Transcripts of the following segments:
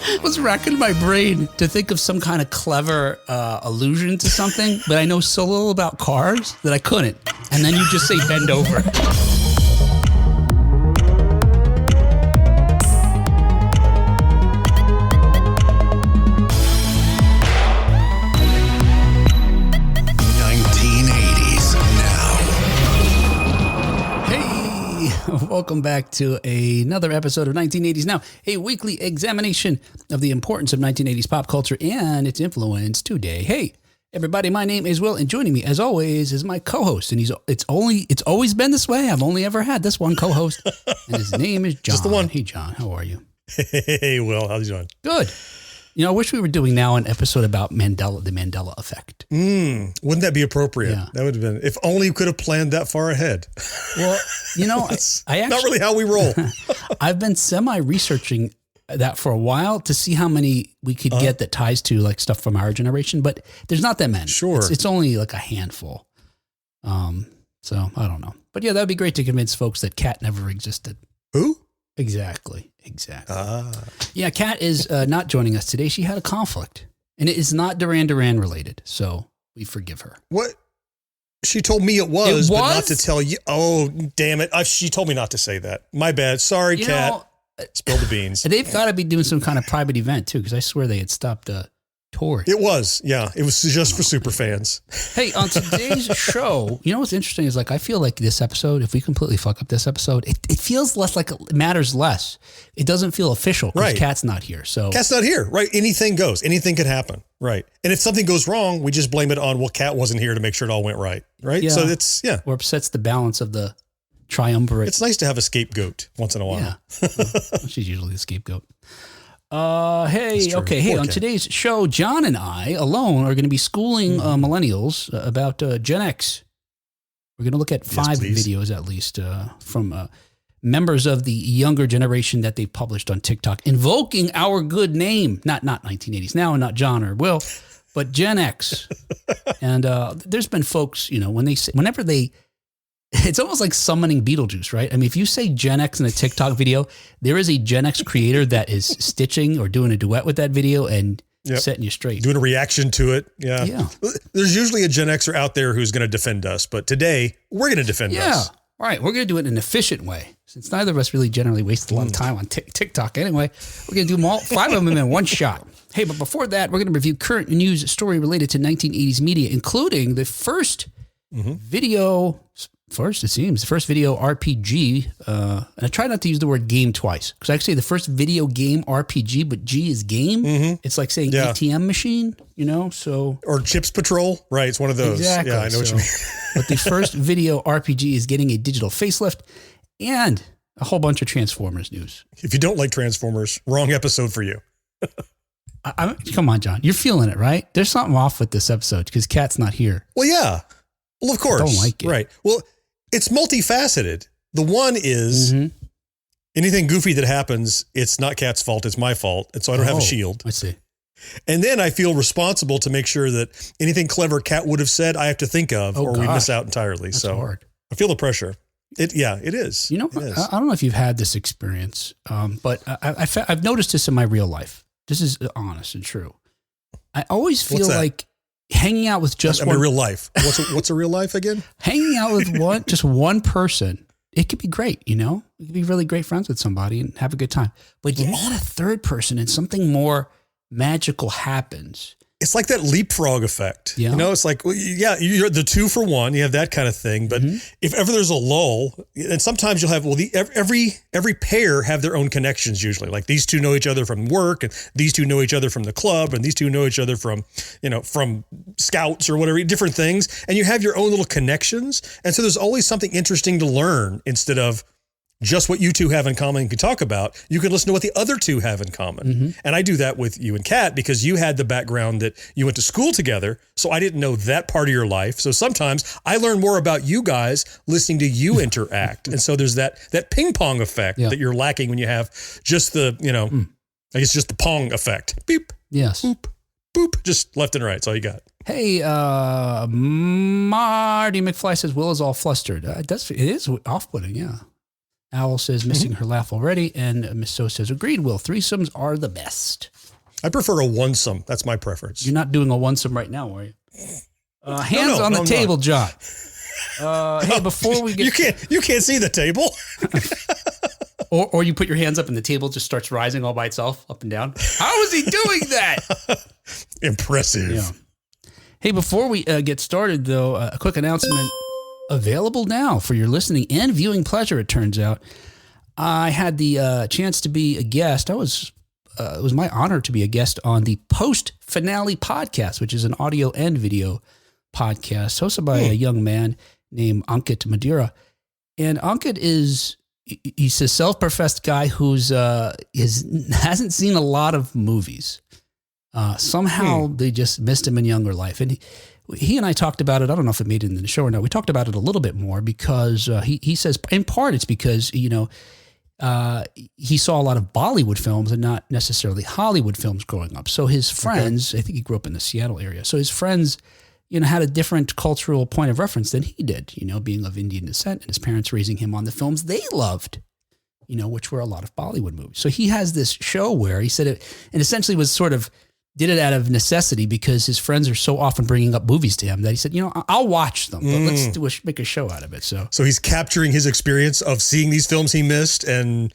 I was racking my brain to think of some kind of clever allusion to something, but I know so little about cars that I couldn't. And then you just say bend over. Welcome back to another episode of 1980s Now, a weekly examination of the importance of 1980s pop culture and its influence today. Hey, everybody, my name is Will, and joining me, as always, is my co-host. And it's always been this way. I've only ever had this one co-host, and his name is John. Just the one. Hey, John, how are you? Hey, Will, how's you doing? Good. You know, I wish we were doing now an episode about the Mandela effect. Wouldn't that be appropriate? Yeah. That would have been, if only we could have planned that far ahead. Well, you know, I actually, not really how we roll. I've been semi-researching that for a while to see how many we could get that ties to like stuff from our generation, but there's not that many. Sure. It's only like a handful. So I don't know. But yeah, that'd be great to convince folks that Kat never existed. Who? Exactly. Yeah, Kat is not joining us today. She had a conflict, and it is not Duran Duran related, so we forgive her. What? She told me it was, but not to tell you. Oh, damn it. She told me not to say that. My bad. Sorry, Kat. Spill the beans. They've got to be doing some kind of private event, too, because I swear they had stopped touring. It was, yeah. It was just for super fans. Hey, on today's show, you know what's interesting is like I feel like this episode, if we completely fuck up this episode, it feels less like it matters less. It doesn't feel official because Kat's not here. So Kat's not here, right? Anything goes. Anything could happen, right? And if something goes wrong, we just blame it on, well, Kat wasn't here to make sure it all went right? Yeah. So it's, or upsets the balance of the triumvirate. It's nice to have a scapegoat once in a while. Yeah. Well, she's usually the scapegoat. Hey, on today's show, John and I alone are going to be schooling millennials about Gen X. We're going to look at 5 videos at least from members of the younger generation that they've published on TikTok, invoking our good name, not 1980s Now and not John or Will, but Gen X. And there's been folks, you know, whenever they, it's almost like summoning Beetlejuice, right? I mean, if you say Gen X in a TikTok video, there is a Gen X creator that is stitching or doing a duet with that video and setting you straight. Doing a reaction to it. Yeah. There's usually a Gen Xer out there who's going to defend us, but today we're going to defend us. Yeah. All right. We're going to do it in an efficient way. Since neither of us really generally waste a lot of time on TikTok anyway, we're going to do them all 5 of them in one shot. Hey, but before that, we're going to review current news story related to 1980s media, including the first video. First video RPG, and I try not to use the word game twice, because I say the first video game RPG, but G is game. It's like saying ATM machine, you know, so. Or Chips Patrol, right, it's one of those. Exactly. Yeah, I know what you mean. But the first video RPG is getting a digital facelift and a whole bunch of Transformers news. If you don't like Transformers, wrong episode for you. Come on, John, you're feeling it, right? There's something off with this episode, because Kat's not here. Well, yeah. Well, of course. I don't like it. Right. Well, it's multifaceted. The one is anything goofy that happens, it's not Kat's fault, it's my fault. And so I don't have a shield. I see. And then I feel responsible to make sure that anything clever Kat would have said, I have to think of, or we miss out entirely. That's hard. I feel the pressure. It is. You know, I don't know if you've had this experience, but I've noticed this in my real life. This is honest and true. I always feel like hanging out with just one real life. What's a real life again? Hanging out with just one person, it could be great, you know? You could be really great friends with somebody and have a good time. But you add a third person and something more magical happens. It's like that leapfrog effect. Yeah. You know, it's like, you're the 2 for 1. You have that kind of thing. But if ever there's a lull, and sometimes you'll have, every pair have their own connections usually. Like these 2 know each other from work, and these 2 know each other from the club, and these 2 know each other from scouts or whatever, different things. And you have your own little connections. And so there's always something interesting to learn instead of just what you 2 have in common and can talk about. You can listen to what the other 2 have in common. And I do that with you and Kat because you had the background that you went to school together. So I didn't know that part of your life. So sometimes I learn more about you guys listening to you interact. And so there's that ping pong effect that you're lacking when you have just the, I guess just the pong effect. Beep. Yes. Boop. Boop. Just left and right. That's all you got. Hey, Marty McFly says Will is all flustered. It is off-putting, yeah. Owl says, missing her laugh already. And Miss So says, agreed, Will. Threesomes are the best. I prefer a one-some. That's my preference. You're not doing a one-some right now, are you? Hands on the table, John. Hey, before we get... You can't see the table. or you put your hands up and the table just starts rising all by itself, up and down. How is he doing that? Impressive. Yeah. Hey, before we get started, though, a quick announcement. Available now for your listening and viewing pleasure, it turns out. I had the chance to be a guest. It was my honor to be a guest on the post-finale podcast, which is an audio and video podcast hosted by a young man named Ankit Madira. And Ankit he's a self-professed guy who's hasn't seen a lot of movies. Somehow they just missed him in younger life. And he and I talked about it. I don't know if it made it in the show or not. We talked about it a little bit more because he says in part it's because, he saw a lot of Bollywood films and not necessarily Hollywood films growing up. So his friends, I think he grew up in the Seattle area. So his friends, had a different cultural point of reference than he did, being of Indian descent and his parents raising him on the films they loved, which were a lot of Bollywood movies. So he has this show where he said it and essentially was sort of did it out of necessity because his friends are so often bringing up movies to him that he said, I'll watch them, but let's make a show out of it. So he's capturing his experience of seeing these films he missed and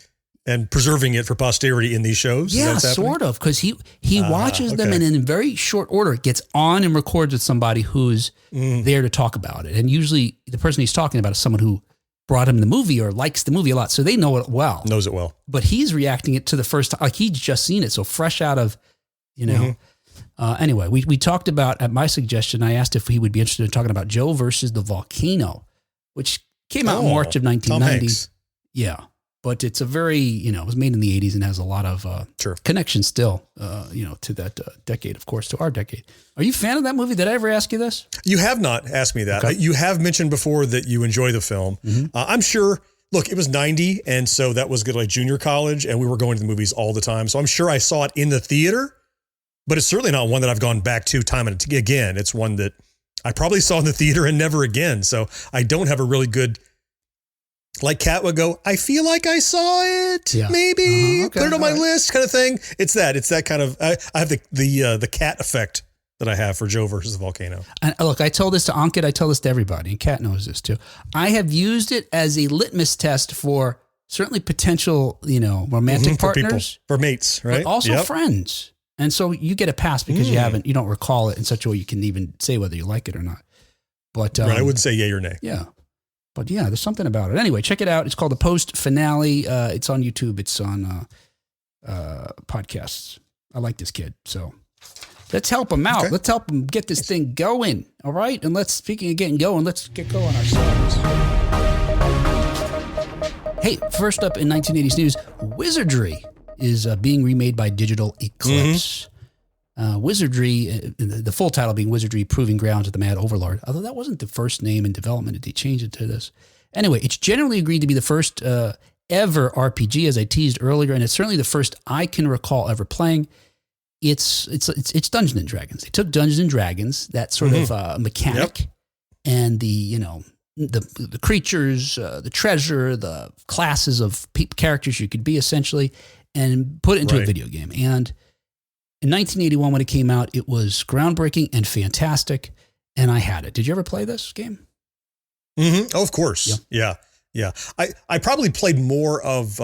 preserving it for posterity in these shows. Yeah, sort of. Cause he watches them and in very short order gets on and records with somebody who's there to talk about it. And usually the person he's talking about is someone who brought him the movie or likes the movie a lot. So they know it well. Knows it well. But he's reacting it to the first time. Like he'd just seen it. So fresh out of, anyway, we talked about, at my suggestion, I asked if he would be interested in talking about Joe versus the Volcano, which came out in March of 1990. Yeah. But it's a very, it was made in the 80s and has a lot of connection still, to that decade, of course, to our decade. Are you a fan of that movie? Did I ever ask you this? You have not asked me that. Okay. You have mentioned before that you enjoy the film. I'm sure, look, it was 90. And so that was good, like junior college. And we were going to the movies all the time. So I'm sure I saw it in the theater. But it's certainly not one that I've gone back to time and again. It's one that I probably saw in the theater and never again. So I don't have a really good, like Kat would go, I feel like I saw it, maybe put it on my list kind of thing. It's that kind of, I have the Kat effect that I have for Joe versus the Volcano. And look, I told this to Ankit, I tell this to everybody, and Kat knows this too. I have used it as a litmus test for certainly potential, romantic partners. For mates, right? But also friends. And so you get a pass because you don't recall it in such a way you can even say whether you like it or not. But I wouldn't say yay or nay. Yeah. But yeah, there's something about it. Anyway, check it out. It's called The Post Finale. It's on YouTube. It's on podcasts. I like this kid. So let's help him out. Okay. Let's help him get this thing going. All right. And speaking of getting going, let's get going ourselves. Hey, first up in 1980s news, Wizardry is being remade by Digital Eclipse. Wizardry, the full title being Wizardry Proving Grounds of the Mad Overlord, although that wasn't the first name in development. They changed it to this. Anyway, it's generally agreed to be the first ever RPG, as I teased earlier, and it's certainly the first I can recall ever playing. It's Dungeons and Dragons. They took Dungeons and Dragons, that sort of mechanic, and the creatures, the treasure, the classes of characters you could be essentially, and put it into a video game. And in 1981, when it came out, it was groundbreaking and fantastic, and I had it. Did you ever play this game? Oh, of course. Yeah. I probably played more of,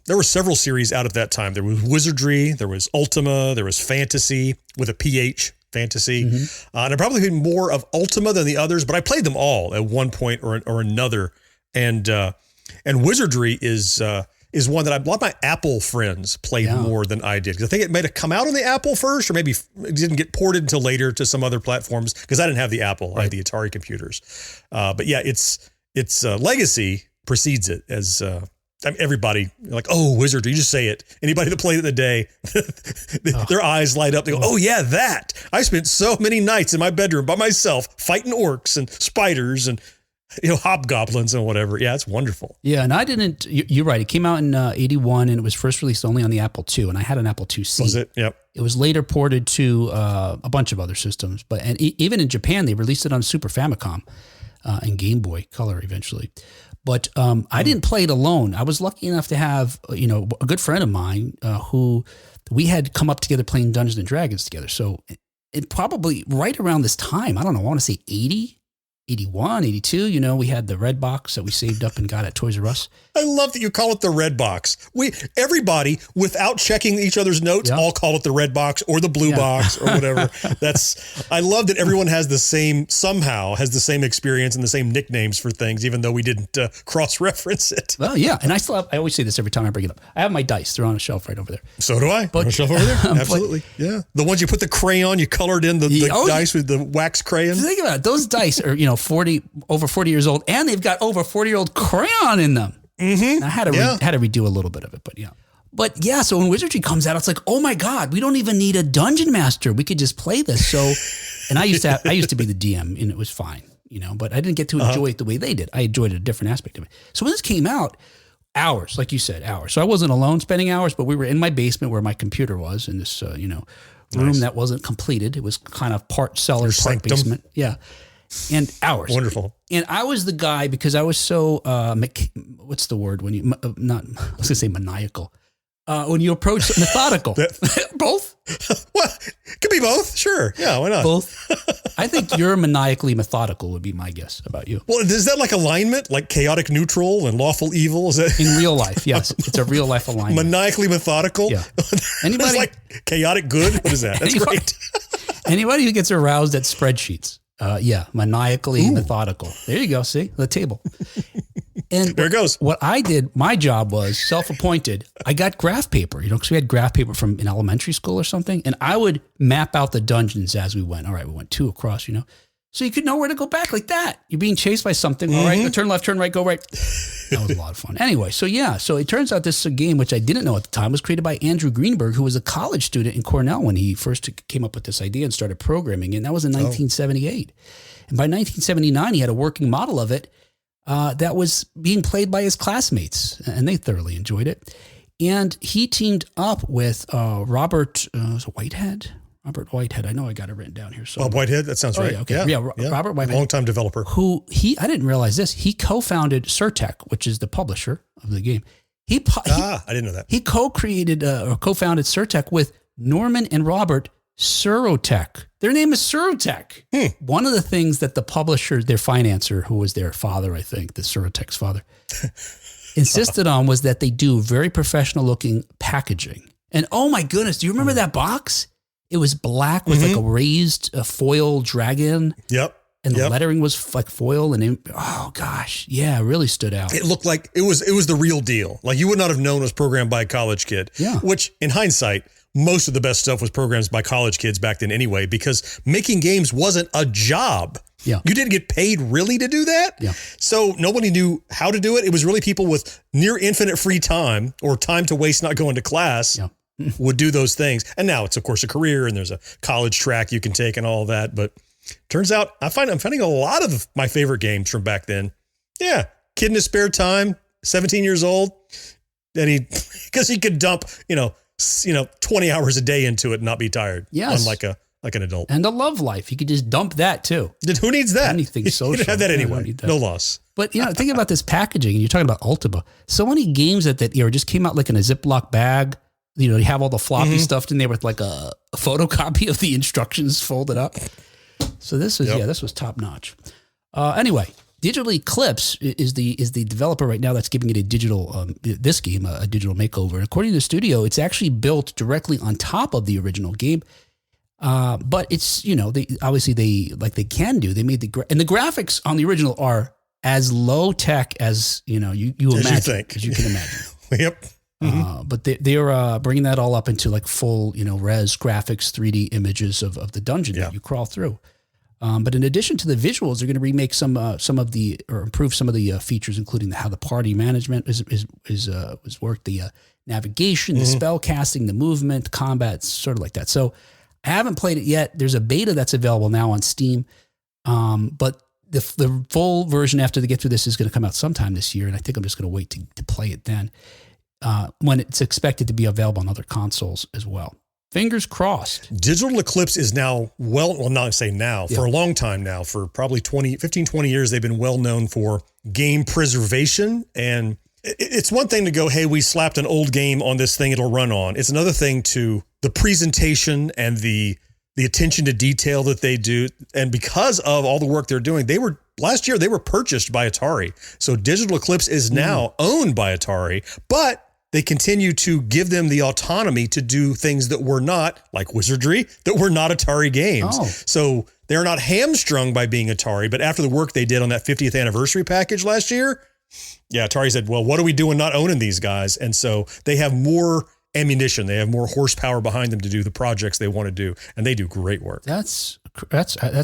there were several series out at that time. There was Wizardry, there was Ultima, there was Fantasy with a PH, Fantasy. And I probably played more of Ultima than the others, but I played them all at one point or another. And Wizardry is one that a lot of my Apple friends played more than I did. Because I think it might have come out on the Apple first, or maybe it didn't get ported until later to some other platforms, because I didn't have the Apple. I had the Atari computers. But yeah, its legacy precedes it as everybody like, oh, Wizardry, you just say it. Anybody that played it in the day, their eyes light up. They go, oh yeah, that. I spent so many nights in my bedroom by myself fighting orcs and spiders and hobgoblins and whatever. Yeah, it's wonderful. Yeah, and you're right. It came out in 81 and it was first released only on the Apple II, and I had an Apple IIc. Was it? Yep. It was later ported to a bunch of other systems, and even in Japan, they released it on Super Famicom. and Game Boy Color eventually. But I didn't play it alone. I was lucky enough to have, a good friend of mine who we had come up together playing Dungeons and Dragons together. So it probably right around this time, I don't know, I want to say 80, 81, 82, we had the red box that we saved up and got at Toys R Us. I love that you call it the red box. Everybody, without checking each other's notes, all call it the red box or the blue box or whatever. I love that everyone has the same experience and the same nicknames for things, even though we didn't cross-reference it. Well, yeah. And I always say this every time I bring it up. I have my dice. They're on a shelf right over there. So do I. On a shelf over there? Absolutely. Yeah. The ones you put the crayon, you colored in the dice with the wax crayon. Think about it. Those dice are, over 40 years old, and they've got over 40-year-old crayon in them. Mm-hmm. I had to redo a little bit of it, but yeah. But yeah, so when Wizardry comes out, it's like, oh my God, we don't even need a dungeon master. We could just play this. So, and I used to be the DM, and it was fine, but I didn't get to enjoy it the way they did. I enjoyed a different aspect of it. So when this came out, hours, like you said, hours. So I wasn't alone spending hours, but we were in my basement where my computer was in this, room that wasn't completed. It was kind of part cellar, part basement. Yeah. And hours. Wonderful. And I was the guy because I was so, what's the word when you, I was going to say maniacal. When you approach methodical. Both? Well, it could be both. Sure. Yeah, why not? Both. I think you're maniacally methodical would be my guess about you. Well, is that like alignment? Like chaotic neutral and lawful evil? Is that in real life? Yes. It's a real life alignment. Maniacally methodical? Yeah. Anybody like chaotic good? What is that? That's great. Anybody who gets aroused at spreadsheets. Maniacally methodical. There you go. See the table. And there it goes. What I did, my job was self-appointed. I got graph paper, because we had graph paper from in elementary school or something. And I would map out the dungeons as we went. All right, we went 2 across, so you could know where to go back like that. You're being chased by something. All right, turn left, turn right, go right. That was a lot of fun. Anyway, so it turns out this game, which I didn't know at the time, was created by Andrew Greenberg, who was a college student in Cornell when he first came up with this idea and started programming. And that was in 1978. And by 1979, he had a working model of it that was being played by his classmates, and they thoroughly enjoyed it. And he teamed up with Robert Whitehead. Robert Whitehead. I know I got it written down here. So Whitehead. That sounds right. Yeah, okay. Yeah, Robert Whitehead. Longtime developer. I didn't realize this. He co-founded Surtech, which is the publisher of the game. I didn't know that. He co-created or co-founded Surtech with Norman and Robert Surotech. Their name is Surotech. One of the things that the publisher, their financer, who was their father, I think, the Surotech's father, insisted on was that they do very professional looking packaging. And oh my goodness, do you remember that box? It was black with like a raised foil dragon. Yep. And the lettering was like foil and oh gosh. Yeah, it really stood out. It looked like it was the real deal. Like you would not have known it was programmed by a college kid. Yeah. Which in hindsight, most of the best stuff was programmed by college kids back then anyway, because making games wasn't a job. Yeah. You didn't get paid really to do that. Yeah. So nobody knew how to do it. It was really people with near infinite free time or time to waste not going to class would do those things. And now it's of course a career and there's a college track you can take and all that. But turns out I'm finding a lot of my favorite games from back then. Yeah. Kid in his spare time, 17 years old. And because he could dump, 20 hours a day into it and not be tired. Yes. Unlike an adult. And a love life. You could just dump that too. Who needs that? Anything social. You have that anyway. No loss. But think about this packaging, and you're talking about Ultima. So many games that just came out like in a Ziploc bag. You have all the floppy stuff in there with like a photocopy of the instructions folded up. So this was top notch. Anyway, Digital Eclipse is the developer right now that's giving it a digital this game a digital makeover. And according to the studio, it's actually built directly on top of the original game. But it's they can do. They made and the graphics on the original are as low tech as you imagine, as you can imagine. Yep. Mm-hmm. But they are bringing that all up into like full res graphics, 3D images of the dungeon that you crawl through. But in addition to the visuals, they're going to remake some of the or improve some of the features, including how the party management is worked, the navigation, the spell casting, the movement, combat, sort of like that. So I haven't played it yet. There's a beta that's available now on Steam, but the full version after they get through this is going to come out sometime this year, and I think I'm just going to wait to play it then when it's expected to be available on other consoles as well. Fingers crossed. Digital Eclipse is now not say now, for a long time now, for probably 15, 20 years, they've been well known for game preservation. And it's one thing to go, hey, we slapped an old game on this thing it'll run on. It's another thing to the presentation and the attention to detail that they do. And because of all the work they're doing, last year they were purchased by Atari. So Digital Eclipse is now owned by Atari, but they continue to give them the autonomy to do things that were not, like Wizardry, that were not Atari games. Oh. So they're not hamstrung by being Atari, but after the work they did on that 50th anniversary package last year, Atari said, well, what are we doing not owning these guys? And so they have more ammunition. They have more horsepower behind them to do the projects they want to do. And they do great work. That's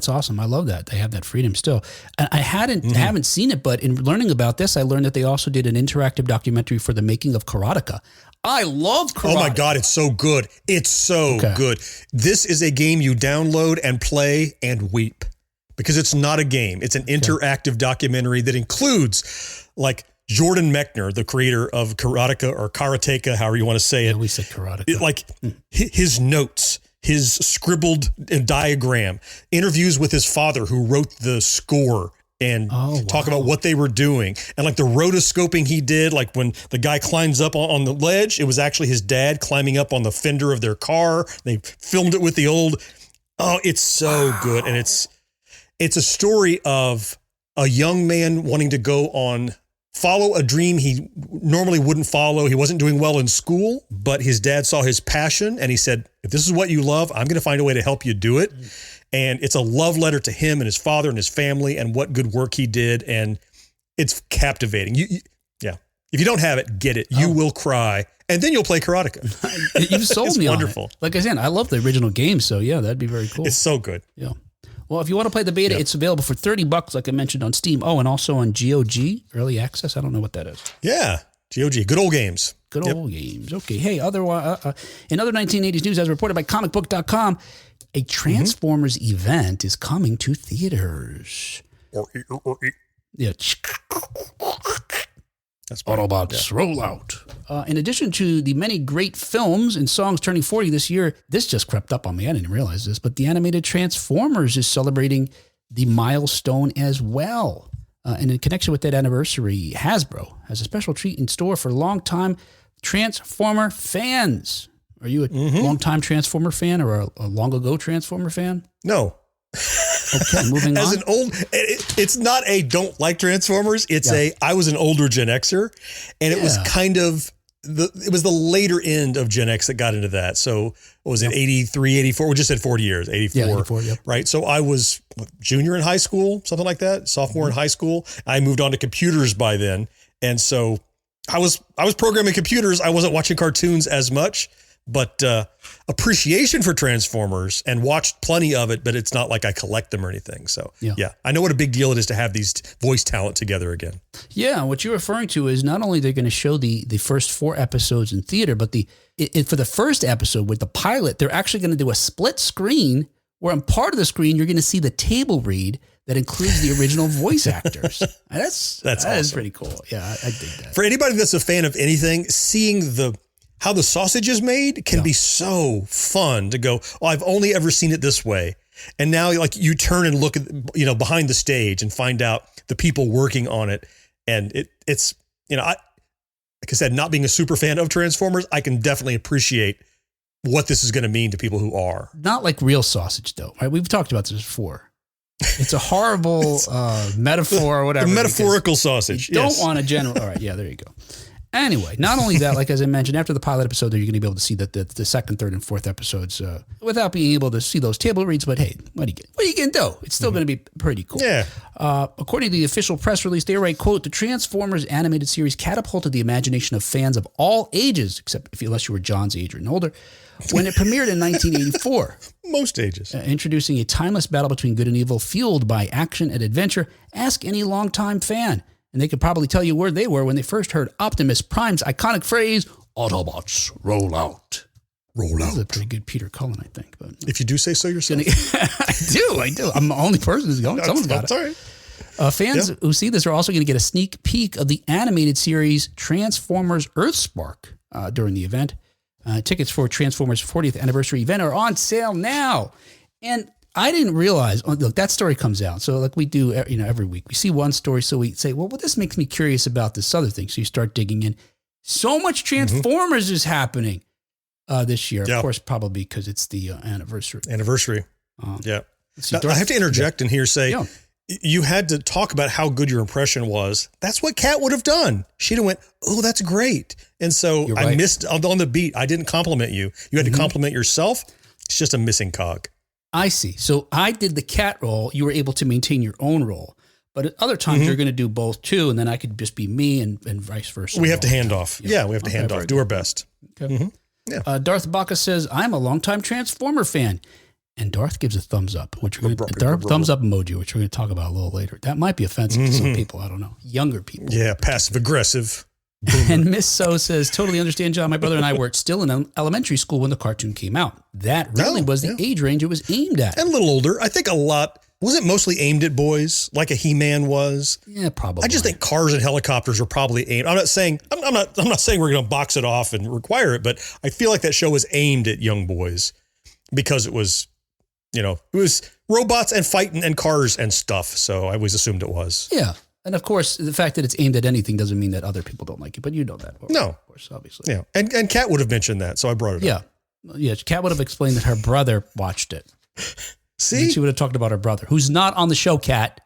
awesome. I love that. They have that freedom still. And I haven't seen it, but in learning about this, I learned that they also did an interactive documentary for the making of Karateka. I love Karateka. Oh my God, it's so good. It's so good. This is a game you download and play and weep because it's not a game. It's an interactive documentary that includes like Jordan Mechner, the creator of Karateka, however you want to say it. Yeah, we said Karateka. His notes, his scribbled diagram, interviews with his father who wrote the score and talk about what they were doing. And like the rotoscoping he did, like when the guy climbs up on the ledge, it was actually his dad climbing up on the fender of their car. They filmed it with the old, it's so good. And it's a story of a young man wanting to follow a dream he normally wouldn't follow. He wasn't doing well in school, but his dad saw his passion and he said, if this is what you love, I'm going to find a way to help you do it. And it's a love letter to him and his father and his family and what good work he did. And it's captivating. If you don't have it, get it. You will cry. And then you'll play Karateka. You've sold me wonderful. on it. Like I said, I love the original game. So yeah, that'd be very cool. It's so good. Yeah. Well, if you want to play the beta, it's available for $30, like I mentioned, on Steam. Oh, and also on GOG, Early Access. I don't know what that is. Yeah, GOG. Good old games. Good old games. Okay. Hey, in other 1980s news, as reported by comicbook.com, a Transformers event is coming to theaters. Yeah. That's Autobots roll out. In addition to the many great films and songs turning 40 this year, this just crept up on me. I didn't realize this, but the animated Transformers is celebrating the milestone as well. And in connection with that anniversary, Hasbro has a special treat in store for longtime Transformer fans. Are you a longtime Transformer fan or a long ago Transformer fan? No. Okay, moving on. It's not a don't like Transformers. It's I was an older Gen Xer, and it was kind of it was the later end of Gen X that got into that. So what was it, 83, 84? We just said 40 years, 84. Yeah, 84, yep. Right. So I was junior in high school, something like that, sophomore in high school. I moved on to computers by then. And so I was programming computers. I wasn't watching cartoons as much, but appreciation for Transformers and watched plenty of it, but it's not like I collect them or anything. So yeah, I know what a big deal it is to have these voice talent together again. Yeah, what you're referring to is not only they're going to show the first 4 episodes in theater, but for the first episode with the pilot, they're actually going to do a split screen where on part of the screen, you're going to see the table read that includes the original voice actors. That awesome. Is pretty cool. Yeah, I dig that. For anybody that's a fan of anything, seeing how the sausage is made can be so fun to go, I've only ever seen it this way. And now like you turn and look at, behind the stage and find out the people working on it. And it's, like I said, not being a super fan of Transformers, I can definitely appreciate what this is going to mean to people who are. Not like real sausage though, right? We've talked about this before. It's a horrible metaphor or whatever. The metaphorical sausage. You don't want a general. All right. Yeah, there you go. Anyway, not only that, like as I mentioned, after the pilot episode, you're going to be able to see the second, third, and fourth episodes without being able to see those table reads. But hey, what are you going to do? It's still going to be pretty cool. Yeah. According to the official press release, they write, quote, the Transformers animated series catapulted the imagination of fans of all ages, unless you were John's age or older, when it premiered in 1984. Most ages. Introducing a timeless battle between good and evil, fueled by action and adventure. Ask any longtime fan, and they could probably tell you where they were when they first heard Optimus Prime's iconic phrase, Autobots, roll out. Roll out. This is a pretty good Peter Cullen, I think. But if you do say so yourself. I do. I'm the only person who's going. Someone's got it. Sorry. Fans who see this are also going to get a sneak peek of the animated series Transformers Earthspark during the event. Tickets for Transformers 40th anniversary event are on sale now. And I didn't realize, look, that story comes out. So like we do, every week we see one story. So we say, well, this makes me curious about this other thing. So you start digging in. So much Transformers is happening this year. Of course, probably because it's the anniversary. Yeah. Now, I have to interject in here, say, you had to talk about how good your impression was. That's what Kat would have done. She'd have went, oh, that's great. And so I missed on the beat. I didn't compliment you. You had to compliment yourself. It's just a missing cog. I see. So I did the Kat role. You were able to maintain your own role. But at other times, you're going to do both too. And then I could just be me and vice versa. We have to hand off. Yeah, we have to hand off. Do our best. Okay. Yeah. Darth Baca says, I'm a longtime Transformer fan. And Darth gives a thumbs up, which we're going to thumbs up emoji, which we're going to talk about a little later. That might be offensive to some people. I don't know. Younger people. Yeah, passive aggressive. And Miss So says, totally understand, John. My brother and I were still in elementary school when the cartoon came out. That really was the age range it was aimed at. And a little older. I think a lot. Was it mostly aimed at boys, like a He-Man was? Yeah, probably. I just think cars and helicopters are probably aimed. I'm not saying we're going to box it off and require it, but I feel like that show was aimed at young boys because it was, it was robots and fighting and cars and stuff. So I always assumed it was. Yeah. And of course, the fact that it's aimed at anything doesn't mean that other people don't like it, but you know that. No. Of course, obviously. Yeah. And Kat would have mentioned that, so I brought it up. Yeah. Kat would have explained that her brother watched it. See? And she would have talked about her brother, who's not on the show, Kat.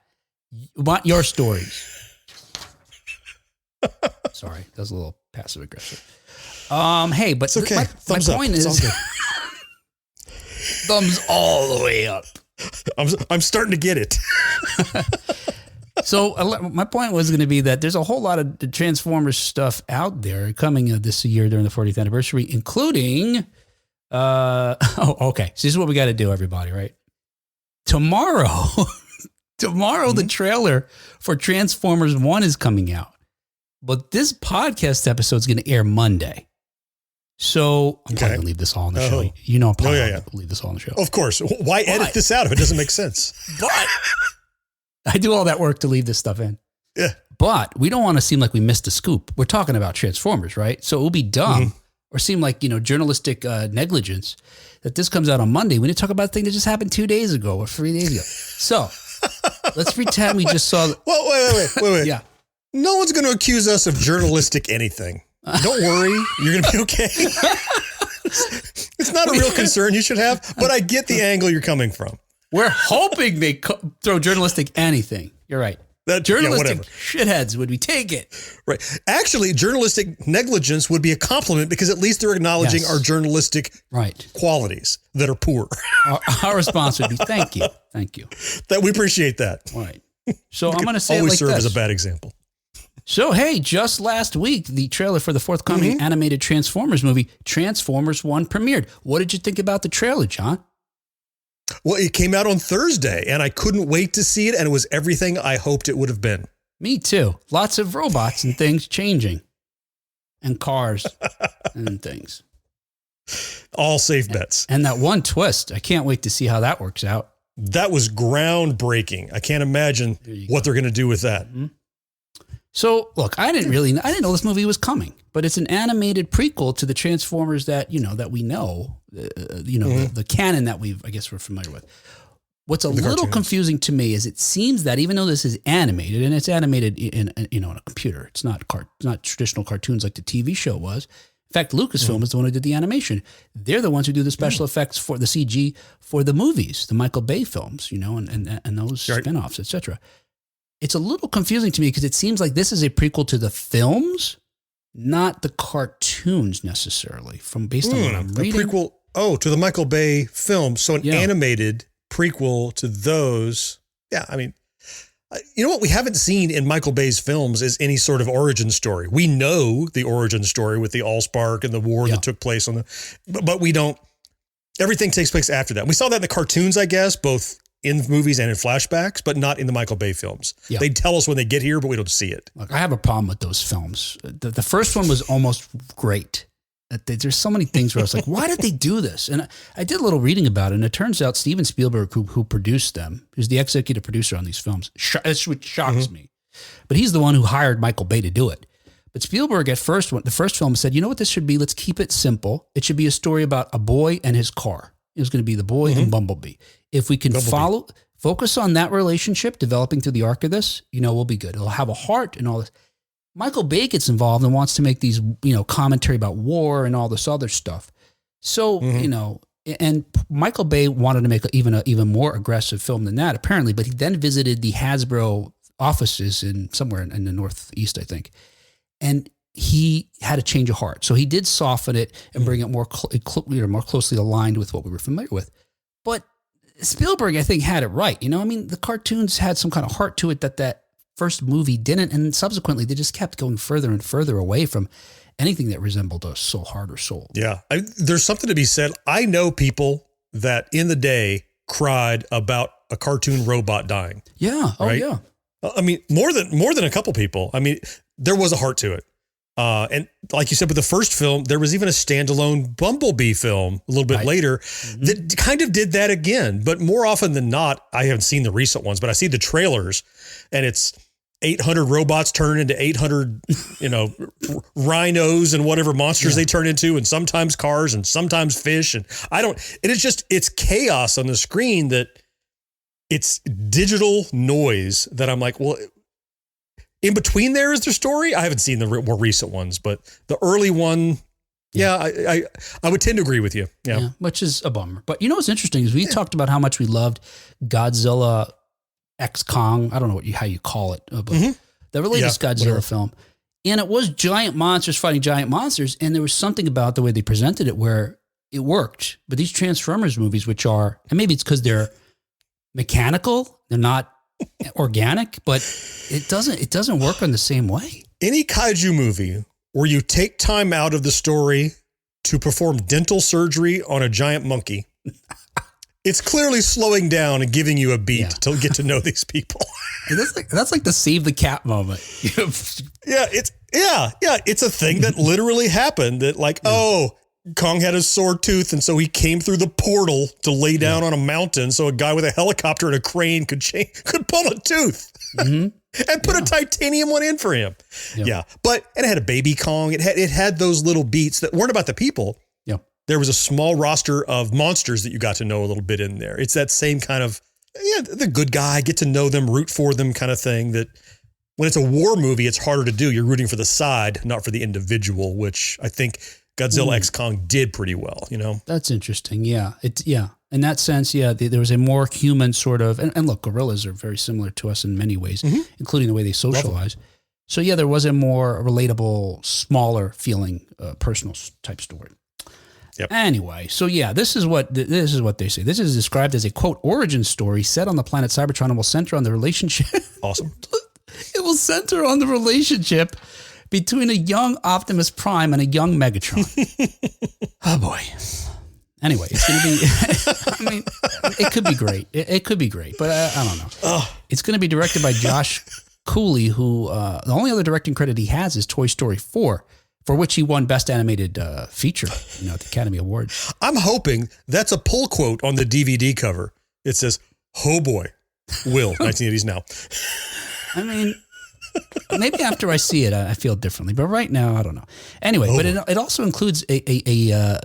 You want your stories. Sorry, that was a little passive aggressive. Hey, but it's okay. My point is thumbs all the way up. I'm starting to get it. So my point was going to be that there's a whole lot of Transformers stuff out there coming this year during the 40th anniversary, including, So this is what we got to do, everybody, right? Tomorrow, the trailer for Transformers 1 is coming out, but this podcast episode is going to air Monday. So I'm probably going to leave this all on the show. I'm probably going to leave this all on the show. Of course. Why edit this out if it doesn't make sense? But I do all that work to leave this stuff in. Yeah. But we don't want to seem like we missed a scoop. We're talking about Transformers, right? So it will be dumb or seem like, journalistic negligence that this comes out on Monday. We need to talk about a thing that just happened 2 days ago or 3 days ago. So let's pretend we just saw. Well, wait. Yeah. No one's going to accuse us of journalistic anything. Don't worry. You're going to be okay. It's not a real concern you should have, but I get the angle you're coming from. We're hoping they throw journalistic anything. You're right. Journalistic shitheads would we take it. Right. Actually, journalistic negligence would be a compliment because at least they're acknowledging our journalistic qualities that are poor. Our response would be, thank you. Thank you. That we appreciate that. Right. So I'm going to say always it like serve this. as a bad example. So, hey, just last week, the trailer for the forthcoming animated Transformers movie, Transformers 1, premiered. What did you think about the trailer, John? Well, it came out on Thursday, and I couldn't wait to see it, and it was everything I hoped it would have been. Me too. Lots of robots and things changing, and cars and things. All safe bets. And that one twist, I can't wait to see how that works out. That was groundbreaking. I can't imagine what they're going to do with that. Mm-hmm. So, look, I didn't know this movie was coming, but it's an animated prequel to the Transformers that, that we know, the canon that we're familiar with. What's a little confusing to me is it seems that even though this is animated and it's animated in a computer, it's not traditional cartoons like the TV show was. In fact, Lucasfilm is the one who did the animation. They're the ones who do the special effects for the CG for the movies, the Michael Bay films, and those spinoffs, etc. It's a little confusing to me because it seems like this is a prequel to the films, not the cartoons necessarily. Based on what I'm reading, prequel to the Michael Bay film, so an animated prequel to those. Yeah, I mean, you know what we haven't seen in Michael Bay's films is any sort of origin story. We know the origin story with the Allspark and the war that took place but we don't. Everything takes place after that. We saw that in the cartoons, I guess, both in movies and in flashbacks, but not in the Michael Bay films. Yeah. They tell us when they get here, but we don't see it. Look, I have a problem with those films. The first one was almost great. There's so many things where I was like, why did they do this? And I did a little reading about it, and it turns out Steven Spielberg, who produced them, who's the executive producer on these films, which shocks me. But he's the one who hired Michael Bay to do it. But Spielberg at first, the first film said, you know what this should be? Let's keep it simple. It should be a story about a boy and his car. It was going to be the boy and Bumblebee. If we can focus on that relationship developing through the arc of this, we'll be good. It'll have a heart and all this. Michael Bay gets involved and wants to make these, commentary about war and all this other stuff. So, and Michael Bay wanted to make even more aggressive film than that, apparently, but he then visited the Hasbro offices somewhere in the Northeast, I think. And he had a change of heart. So he did soften it and bring it more closely aligned with what we were familiar with. But Spielberg, I think, had it right. The cartoons had some kind of heart to it that first movie didn't. And subsequently, they just kept going further and further away from anything that resembled a Soul Heart or Soul. Yeah. There's something to be said. I know people that in the day cried about a cartoon robot dying. Yeah. Oh, right? yeah. I mean, more than a couple people. I mean, there was a heart to it. And like you said, with the first film, there was even a standalone Bumblebee film a little bit later that kind of did that again. But more often than not, I haven't seen the recent ones, but I see the trailers and it's 800 robots turn into 800, rhinos and whatever monsters they turn into, and sometimes cars and sometimes fish. And it's chaos on the screen that it's digital noise that I'm like, well, in between there is their story. I haven't seen the more recent ones, but the early one, I would tend to agree with you. Yeah. Which is a bummer. But what's interesting is we talked about how much we loved Godzilla X Kong. I don't know how you call it, but the latest Godzilla film. And it was giant monsters fighting giant monsters. And there was something about the way they presented it where it worked. But these Transformers movies, which are, and maybe it's because they're mechanical, they're not organic, but it doesn't work in the same way. Any kaiju movie where you take time out of the story to perform dental surgery on a giant monkey, it's clearly slowing down and giving you a beat to get to know these people. That's like the save the cat moment. It's a thing that literally happened. That Kong had a sore tooth, and so he came through the portal to lay down on a mountain so a guy with a helicopter and a crane could pull a tooth and put a titanium one in for him. Yeah. But it had a baby Kong. It had those little beats that weren't about the people. Yeah. There was a small roster of monsters that you got to know a little bit in there. It's that same kind of, the good guy, get to know them, root for them kind of thing that when it's a war movie, it's harder to do. You're rooting for the side, not for the individual, which I think Godzilla X Kong did pretty well, That's interesting. Yeah. In that sense, there was a more human sort of, and look, gorillas are very similar to us in many ways, including the way they socialize. So there was a more relatable, smaller feeling, personal type story. Yep. Anyway, so this is what they say. This is described as a quote origin story set on the planet Cybertron and will center on the relationship. Awesome. It will center on the relationship between a young Optimus Prime and a young Megatron. Oh boy. Anyway, it's going to be, it could be great. It could be great, but I don't know. It's going to be directed by Josh Cooley, who, the only other directing credit he has is Toy Story 4, for which he won Best Animated Feature, at the Academy Awards. I'm hoping that's a pull quote on the DVD cover. It says, "Oh boy, Will, 1980s now." Maybe after I see it, I feel differently. But right now, I don't know. Anyway, but it also includes a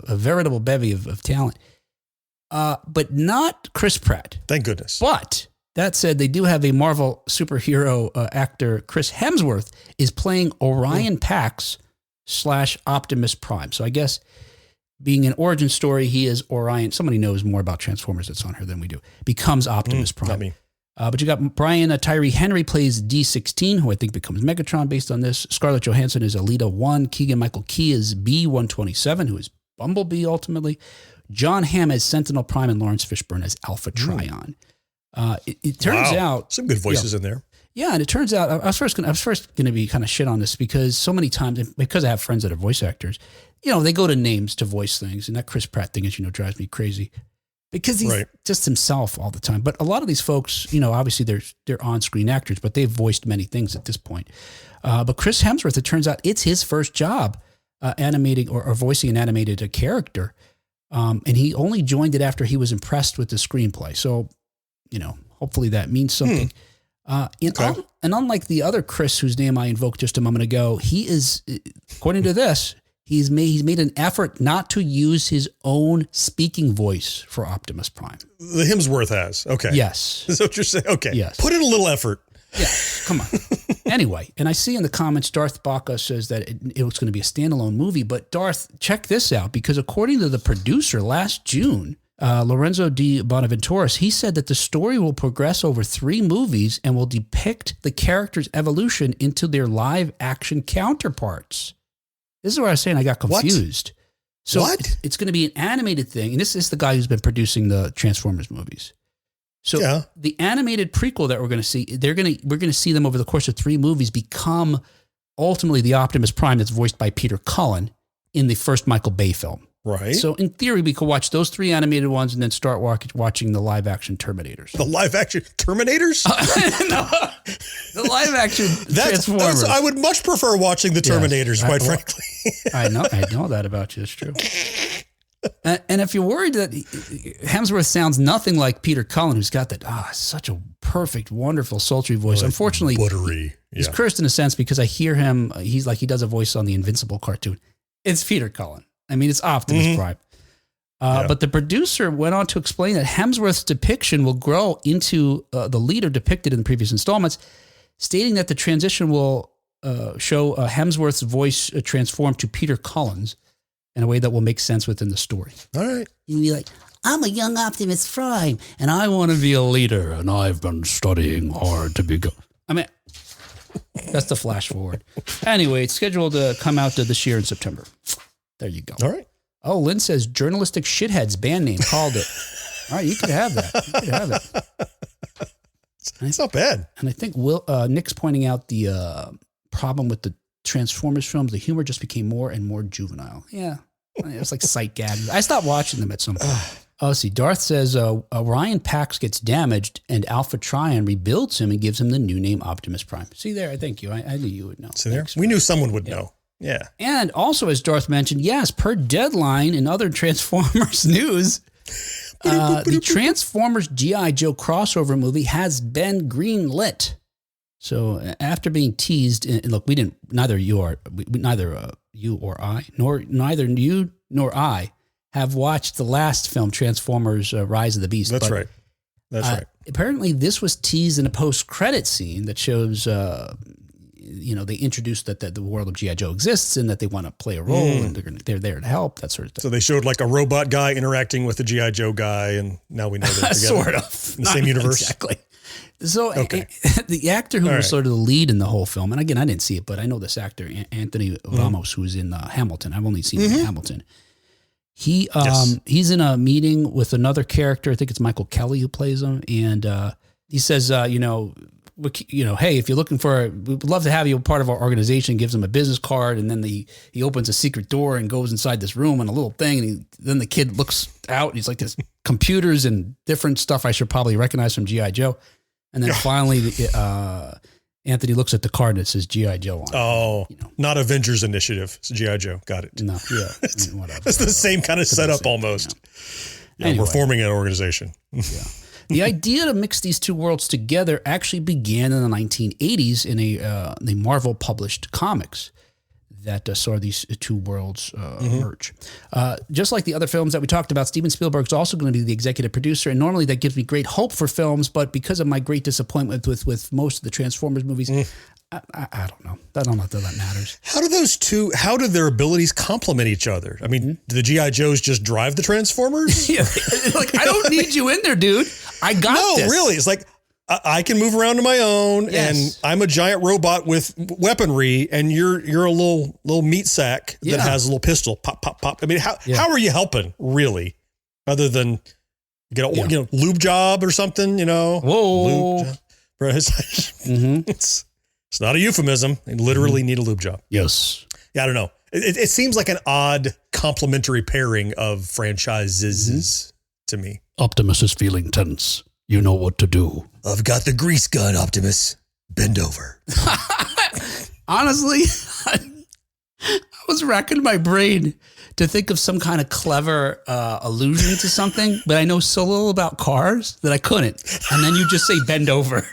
veritable bevy of talent, but not Chris Pratt. Thank goodness. But that said, they do have a Marvel superhero actor. Chris Hemsworth is playing Orion Pax / Optimus Prime. So I guess being an origin story, he is Orion. Somebody knows more about Transformers that's on here than we do. Becomes Optimus Prime. Not me. But you got Brian Tyree Henry plays D16, who I think becomes Megatron based on this. Scarlett Johansson is Alita 1. Keegan-Michael Key is B-127, who is Bumblebee ultimately. John Hamm as Sentinel Prime and Lawrence Fishburne as Alpha Trion. It turns out some good voices in there. Yeah, and it turns out I was first going to be kind of shit on this because so many times, because I have friends that are voice actors, they go to names to voice things, and that Chris Pratt thing, as drives me crazy. Because he's just himself all the time. But a lot of these folks, obviously they're on-screen actors, but they've voiced many things at this point. But Chris Hemsworth, it turns out it's his first job animating or voicing an animated character. And he only joined it after he was impressed with the screenplay. So, hopefully that means something. And unlike the other Chris, whose name I invoked just a moment ago, he is, according to this, he's made an effort not to use his own speaking voice for Optimus Prime. The Hemsworth has. Okay. Yes. Is that what you're saying? Okay. Yes. Put in a little effort. Yeah, come on. Anyway, and I see in the comments, Darth Baca says that it was going to be a standalone movie. But Darth, check this out, because according to the producer last June, Lorenzo Di Bonaventuris, he said that the story will progress over 3 movies and will depict the characters' evolution into their live-action counterparts. This is where I was saying I got confused. What? So it's going to be an animated thing, and this is the guy who's been producing the Transformers movies. So the animated prequel that we're going to see, we're going to see them over the course of 3 movies become ultimately the Optimus Prime that's voiced by Peter Cullen in the first Michael Bay film. Right. So in theory, we could watch those 3 animated ones and then start watching the live action Terminators. The live action Terminators? No, the live action Transformers. I would much prefer watching the Terminators, quite frankly. I know that about you. It's true. And if you're worried that Hemsworth sounds nothing like Peter Cullen, who's got that such a perfect, wonderful, sultry voice, unfortunately, buttery. He's cursed in a sense because I hear him. He's like he does a voice on the Invincible cartoon. It's Peter Cullen. I mean, it's Optimus Prime. But the producer went on to explain that Hemsworth's depiction will grow into the leader depicted in the previous installments, stating that the transition will show Hemsworth's voice transform to Peter Cullen's in a way that will make sense within the story. All right. You'd be like, I'm a young Optimus Prime, and I want to be a leader, and I've been studying hard to be good. I mean, that's the flash forward. Anyway, it's scheduled to come out this year in September. There you go. All right. Oh, Lynn says journalistic shitheads band name called it. All right, you could have that. You could have it. It's not bad. And I think Nick's pointing out the problem with the Transformers films. The humor just became more and more juvenile. Yeah, it was like sight gags. I stopped watching them at some point. Let's see. Darth says Orion Pax gets damaged and Alpha Trion rebuilds him and gives him the new name Optimus Prime. See there? Thank you. I knew you would know. See there? We knew someone would know. Yeah. And also, as Darth mentioned, yes, per Deadline and other Transformers news, the Transformers G.I. Joe crossover movie has been greenlit. So after being teased, and look, we didn't, neither you or I have watched the last film, Transformers Rise of the Beast. That's right. That's right. Apparently, this was teased in a post-credit scene that shows, they introduced that the world of G.I. Joe exists and that they want to play a role and they're there to help, that sort of thing. So they showed like a robot guy interacting with the G.I. Joe guy, and now we know they're together. Sort of. In the same universe. Exactly. So the actor who was sort of the lead in the whole film, and again, I didn't see it, but I know this actor, Anthony Ramos, who's in Hamilton. I've only seen him in Hamilton. He's in a meeting with another character. I think it's Michael Kelly who plays him. And he says, hey, if you're looking we'd love to have you a part of our organization, gives him a business card. And then he opens a secret door and goes inside this room and a little thing. And then the kid looks out and he's like, there's computers and different stuff I should probably recognize from G.I. Joe. And then finally, Anthony looks at the card and it says G.I. Joe on it. Oh, not Avengers Initiative. It's G.I. Joe. Got it. No, yeah. Whatever. It's the same kind of setup almost. Yeah, anyway. We're forming an organization. Yeah. The idea to mix these two worlds together actually began in the 1980s in the Marvel published comics that saw these two worlds merge. Just like the other films that we talked about, Steven Spielberg's also going to be the executive producer, and normally that gives me great hope for films, but because of my great disappointment with most of the Transformers movies, I don't know. I don't know if that matters. How do their abilities complement each other? I mean, do the G.I. Joes just drive the Transformers? Yeah, like, I don't need you in there, dude. I got this. No, really. It's like, I can move around on my own, and I'm a giant robot with weaponry, and you're a little meat sack that has a little pistol. Pop, pop, pop. I mean, how are you helping, really? Other than get a lube job or something, Whoa. Lube job. It's not a euphemism. They literally need a lube job. Yes. Yeah, I don't know. It seems like an odd complementary pairing of franchises to me. Optimus is feeling tense. You know what to do. I've got the grease gun, Optimus. Bend over. Honestly, I was racking my brain to think of some kind of clever allusion to something, but I know so little about cars that I couldn't. And then you just say bend over.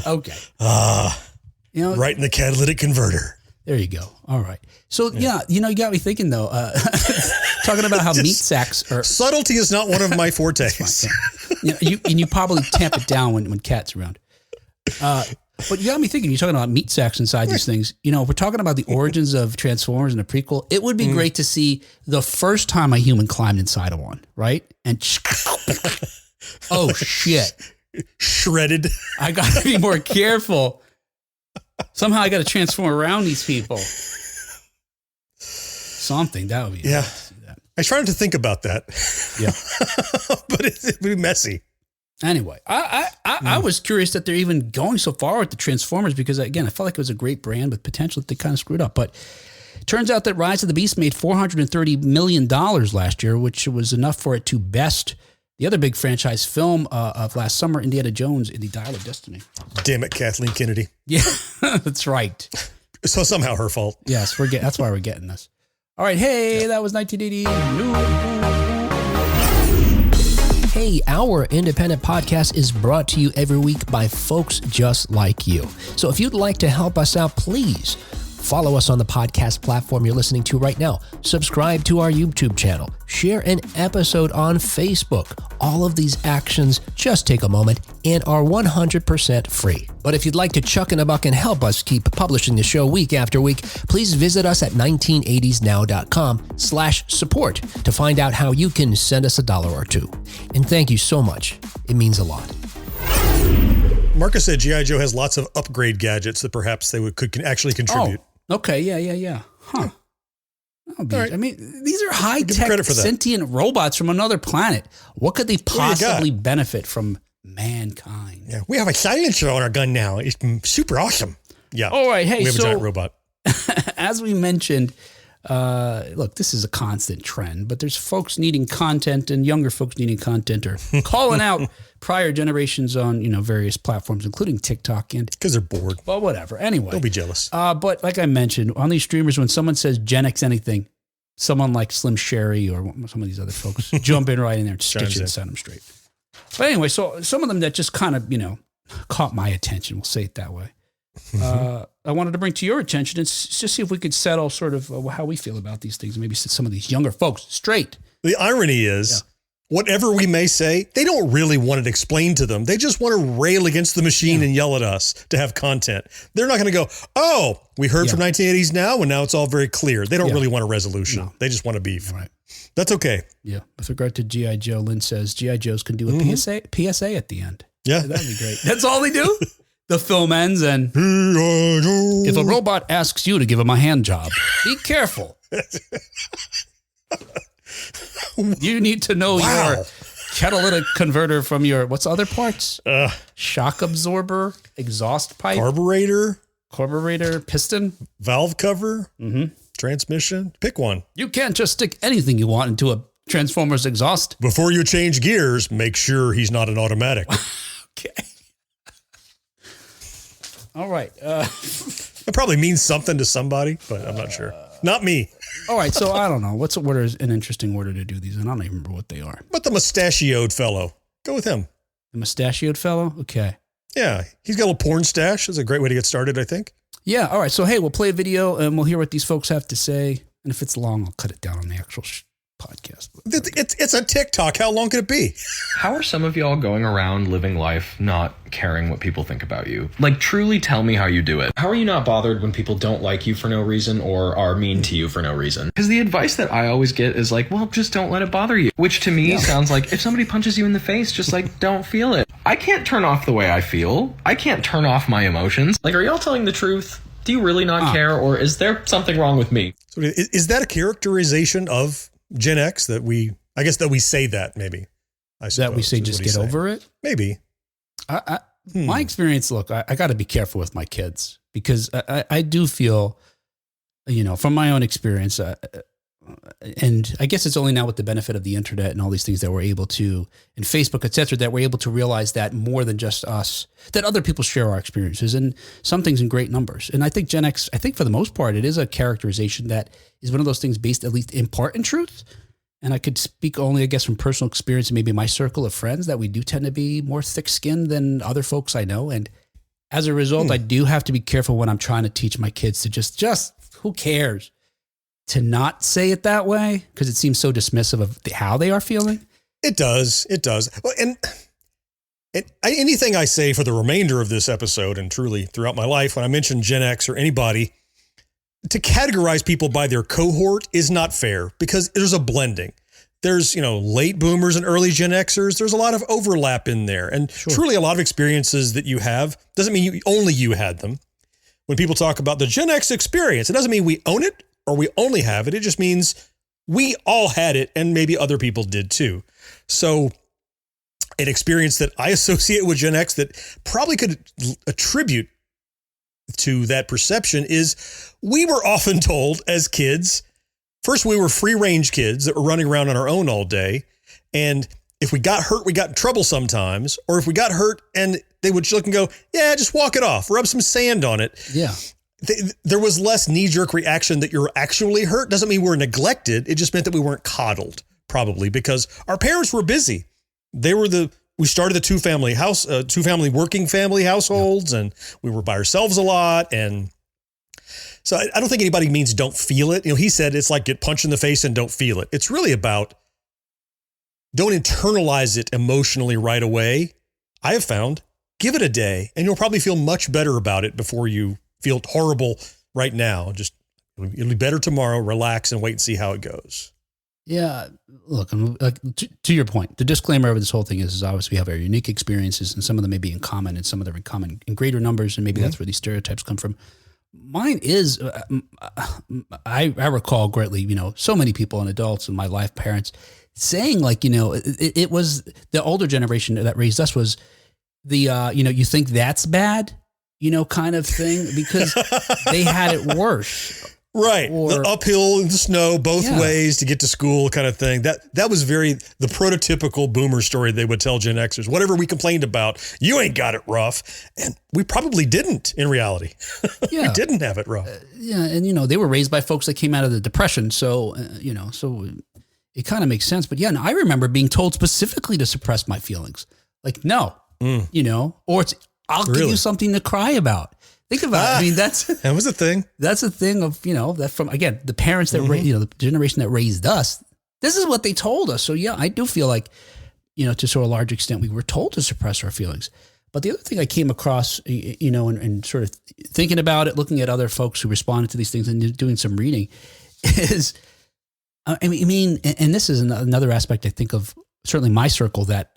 Okay. Right in the catalytic converter. There you go. All right. So yeah, you got me thinking though, talking about how meat sacks are. Subtlety is not one of my fortes. You probably tamp it down when cat's around. But you got me thinking, you're talking about meat sacks inside these things. We're talking about the origins of Transformers in a prequel. It would be great to see the first time a human climbed inside of one, right? And oh shit. Shredded. I got to be more careful. Somehow I got to transform around these people. Something that would be. Yeah. I tried to think about that. Yeah. But it'd be messy. Anyway, I was curious that they're even going so far with the Transformers because, again, I felt like it was a great brand with potential that they kind of screwed up. But it turns out that Rise of the Beast made $430 million last year, which was enough for it to best the other big franchise film of last summer, Indiana Jones and the Dial of Destiny. Damn it, Kathleen Kennedy. Yeah, that's right. So somehow her fault. Yes, that's why we're getting this. All right, hey, that was 1980. Hey, our independent podcast is brought to you every week by folks just like you. So if you'd like to help us out, please follow us on the podcast platform you're listening to right now. Subscribe to our YouTube channel. Share an episode on Facebook. All of these actions just take a moment and are 100% free. But if you'd like to chuck in a buck and help us keep publishing the show week after week, please visit us at 1980snow.com/support to find out how you can send us $1 or $2. And thank you so much. It means a lot. Marcus said G.I. Joe has lots of upgrade gadgets that perhaps they could actually contribute. Oh, okay. Yeah. Huh. Right. I mean, these are high-tech sentient robots from another planet. What could they possibly benefit from mankind? Yeah, we have a silencer on our gun now. It's super awesome. Yeah. All right. Hey, we have a giant robot. As we mentioned, look, this is a constant trend, but there's folks needing content and younger folks needing content or calling out prior generations on, various platforms, including TikTok. And because they're bored. Well, whatever. Anyway. Don't be jealous. But like I mentioned, on these streamers, when someone says Gen X anything, someone like Slim Sherry or some of these other folks jump in right in there and stitch it and set them straight. But anyway, so some of them that just kind of, caught my attention, we'll say it that way. I wanted to bring to your attention and just see if we could settle sort of how we feel about these things. Maybe set some of these younger folks straight. The irony is, whatever we may say, they don't really want it explained to them. They just want to rail against the machine and yell at us to have content. They're not going to go, oh, we heard from 1980s now, and now it's all very clear. They don't really want a resolution. No. They just want a beef. Right. That's okay. Yeah. With regard to G.I. Joe, Lynn says G.I. Joes can do a PSA at the end. Yeah. That'd be great. That's all they do? The film ends and if a robot asks you to give him a hand job, be careful. You need to know your catalytic converter from your, what's other parts? Shock absorber, exhaust pipe. Carburetor, piston. Valve cover, transmission. Pick one. You can't just stick anything you want into a Transformers exhaust. Before you change gears, make sure he's not an automatic. Okay. All right. It probably means something to somebody, but I'm not sure. Not me. All right. So I don't know. What's an interesting order to do these? And I don't even remember what they are. But the mustachioed fellow. Go with him. The mustachioed fellow? Okay. Yeah. He's got a little porn stash. That's a great way to get started, I think. Yeah. All right. So, hey, we'll play a video and we'll hear what these folks have to say. And if it's long, I'll cut it down on the actual podcast. It's a TikTok. How long could it be? How are some of y'all going around living life not caring what people think about you? Like, truly tell me how you do it. How are you not bothered when people don't like you for no reason or are mean to you for no reason? Because the advice that I always get is like, well, just don't let it bother you. Which to me sounds like if somebody punches you in the face, just like, don't feel it. I can't turn off the way I feel. I can't turn off my emotions. Like, are y'all telling the truth? Do you really not care? Or is there something wrong with me? So is that a characterization of Gen X that we say that maybe. That we say just get over it? Maybe. My experience, look, I got to be careful with my kids because I do feel, from my own experience, and I guess it's only now with the benefit of the internet and all these things that we're able to, and Facebook, et cetera, that we're able to realize that more than just us, that other people share our experiences and some things in great numbers. And I think Gen X, for the most part, it is a characterization that is one of those things based at least in part in truth. And I could speak only, I guess, from personal experience and maybe my circle of friends that we do tend to be more thick-skinned than other folks I know. And as a result, I do have to be careful when I'm trying to teach my kids to just who cares, to not say it that way, because it seems so dismissive of how they are feeling. It does. Well, and anything I say for the remainder of this episode and truly throughout my life, when I mention Gen X or anybody, to categorize people by their cohort is not fair because there's a blending. There's, late boomers and early Gen Xers. There's a lot of overlap in there, and truly a lot of experiences that you have doesn't mean you had them. When people talk about the Gen X experience, it doesn't mean we own it or we only have it. It just means we all had it and maybe other people did too. So an experience that I associate with Gen X that probably could attribute to that perception is we were often told as kids, first, we were free range kids that were running around on our own all day. And if we got hurt, we got in trouble sometimes. Or if we got hurt and they would look and go, yeah, just walk it off, rub some sand on it. Yeah. There was less knee-jerk reaction that you're actually hurt. Doesn't mean we're neglected. It just meant that we weren't coddled, probably, because our parents were busy. We started the two-family working family households, and we were by ourselves a lot. And so I don't think anybody means don't feel it. He said it's like get punched in the face and don't feel it. It's really about don't internalize it emotionally right away. I have found, give it a day, and you'll probably feel much better about it before you feel horrible right now. Just it'll be better tomorrow. Relax and wait and see how it goes. Yeah, look, to your point, the disclaimer of this whole thing is obviously we have our unique experiences, and some of them may be in common, and some of them are in common in greater numbers, and maybe that's where these stereotypes come from. Mine is, I recall greatly, so many people and adults in my life, parents, saying like, it was the older generation that raised us was the, you think that's bad, kind of thing, because they had it worse. Right. The uphill in the snow both ways to get to school kind of thing. That was the prototypical boomer story they would tell Gen Xers. Whatever we complained about, you ain't got it rough. And we probably didn't in reality. Yeah. We didn't have it rough. And, they were raised by folks that came out of the Depression. So, so it kind of makes sense. But yeah, I remember being told specifically to suppress my feelings. Like, no, or I'll give you something to cry about. Think about it. I mean, that was a thing. That's a thing of, that from, again, the parents that, the generation that raised us, this is what they told us. So yeah, I do feel like, to sort of a large extent, we were told to suppress our feelings. But the other thing I came across, and sort of thinking about it, looking at other folks who responded to these things and doing some reading is, and this is another aspect I think of certainly my circle that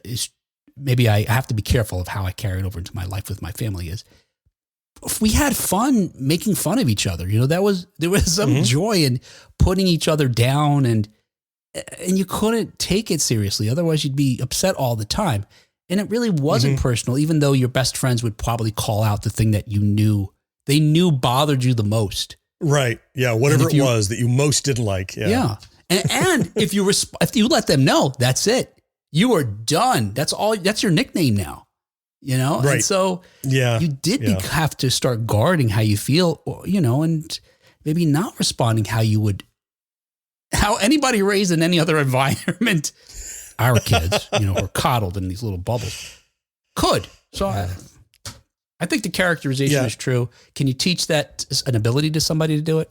is maybe I have to be careful of how I carry it over into my life with my family is, we had fun making fun of each other. There was some joy in putting each other down and you couldn't take it seriously. Otherwise you'd be upset all the time. And it really wasn't personal, even though your best friends would probably call out the thing that they knew bothered you the most. Right. Yeah. Whatever it was that you most didn't like. Yeah. Yeah. And if you let them know, that's it. You are done. That's your nickname now. Right. And so you did have to start guarding how you feel, and maybe not responding how anybody raised in any other environment, our kids, or coddled in these little bubbles could. So I think the characterization is true. Can you teach that an ability to somebody to do it?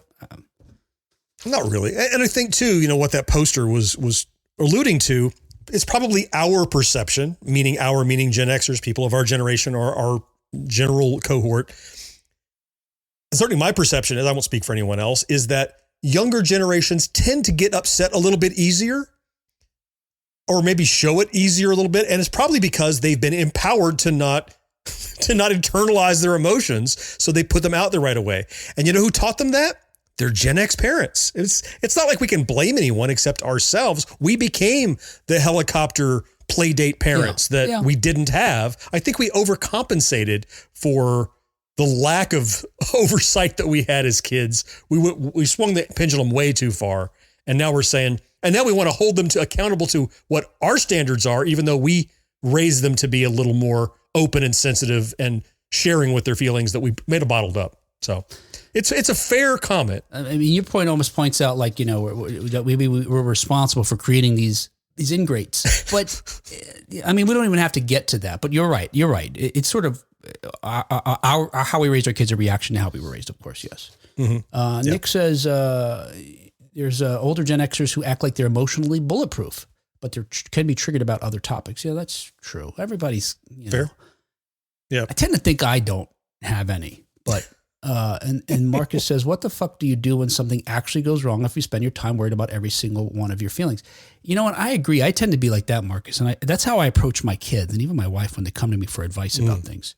Not really. And I think too, what that poster was alluding to, it's probably our perception, meaning Gen Xers, people of our generation or our general cohort. And certainly my perception, and I won't speak for anyone else, is that younger generations tend to get upset a little bit easier or maybe show it easier a little bit. And it's probably because they've been empowered to not internalize their emotions. So they put them out there right away. And you know who taught them that? They're Gen X parents. It's not like we can blame anyone except ourselves. We became the helicopter play date parents that we didn't have. I think we overcompensated for the lack of oversight that we had as kids. We swung the pendulum way too far. And now we're saying, and now we want to hold them accountable to what our standards are, even though we raised them to be a little more open and sensitive and sharing with their feelings that we made have bottled up. So it's a fair comment. I mean, your point almost points out like, that maybe we're responsible for creating these ingrates. But I mean, we don't even have to get to that. But you're right. It's sort of our how we raised our kids, a reaction to how we were raised, of course. Yes. Mm-hmm. Nick says there's older Gen Xers who act like they're emotionally bulletproof, but they can be triggered about other topics. Yeah, that's true. Everybody's fair. Yeah. I tend to think I don't have any, but and Marcus says, what the fuck do you do when something actually goes wrong if you spend your time worried about every single one of your feelings? You know what? I agree. I tend to be like that, Marcus. And that's how I approach my kids and even my wife when they come to me for advice about things.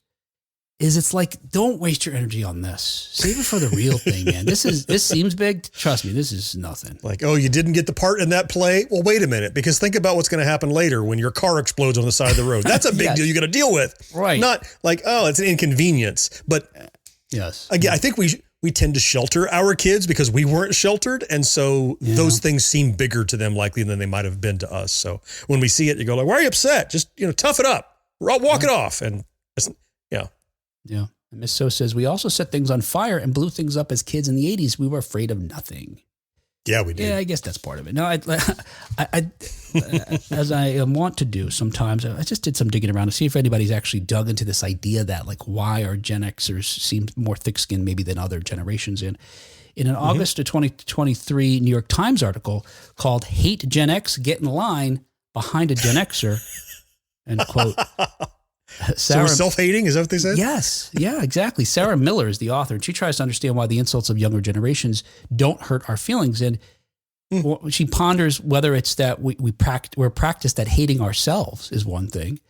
It's like, don't waste your energy on this. Save it for the real thing, man. This seems big. Trust me, this is nothing. Like, oh, you didn't get the part in that play? Well, wait a minute, because think about what's going to happen later when your car explodes on the side of the road. That's a big deal you got to deal with. Right. Not like, oh, it's an inconvenience. But yes, again, I think we tend to shelter our kids because we weren't sheltered. And so those things seem bigger to them likely than they might have been to us. So when we see it, you go like, why are you upset? Just, tough it up. Walk it off. And yeah. And Miss So says, we also set things on fire and blew things up as kids in the 80s. We were afraid of nothing. Yeah, we did. Yeah, I guess that's part of it. No, I as I want to do sometimes, I just did some digging around to see if anybody's actually dug into this idea that like, why are Gen Xers seem more thick-skinned maybe than other generations. In an August of 2023 New York Times article called Hate Gen X, Get in Line Behind a Gen Xer, end quote. So we're self-hating? Is that what they said? Yes. Yeah, exactly. Sarah Miller is the author, and she tries to understand why the insults of younger generations don't hurt our feelings. And she ponders whether it's that we're practiced at hating ourselves is one thing.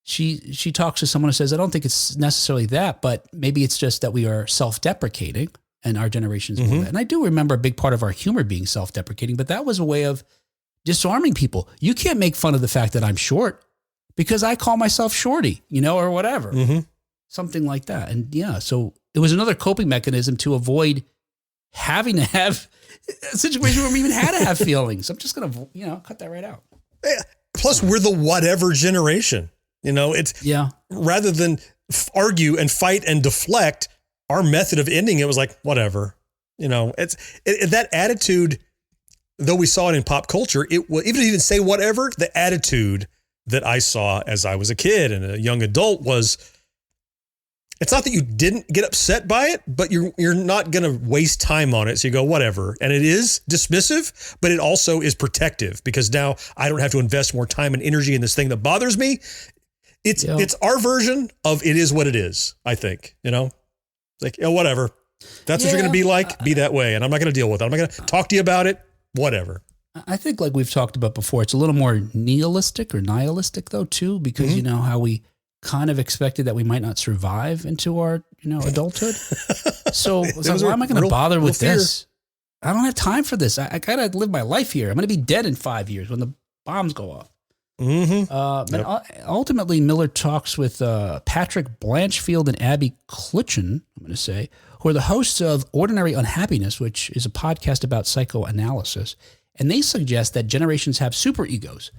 She talks to someone who says, I don't think it's necessarily that, but maybe it's just that we are self-deprecating and our generation's more that. And I do remember a big part of our humor being self-deprecating, but that was a way of disarming people. You can't make fun of the fact that I'm short, because I call myself Shorty, or whatever, something like that. And so it was another coping mechanism to avoid having to have a situation where we even had to have feelings. I'm just going to, cut that right out. Yeah. Plus we're the whatever generation, it's rather than argue and fight and deflect, our method of ending it was like, whatever, that attitude, though we saw it in pop culture, it will even say whatever, the attitude that I saw as I was a kid and a young adult was, it's not that you didn't get upset by it, but you're not going to waste time on it. So you go, whatever. And it is dismissive, but it also is protective because now I don't have to invest more time and energy in this thing that bothers me. It's our version of it is what it is, I think, like, whatever. That's what you're going to be like, be that way. And I'm not going to deal with it. I'm not going to talk to you about it. Whatever. I think like we've talked about before, it's a little more nihilistic though too, because how we kind of expected that we might not survive into our, adulthood. So it's like, why am I going to bother with this? I don't have time for this. I got to live my life here. I'm going to be dead in 5 years when the bombs go off. But ultimately Miller talks with Patrick Blanchfield and Abby Klutchen, I'm going to say, who are the hosts of Ordinary Unhappiness, which is a podcast about psychoanalysis. And they suggest that generations have superegos.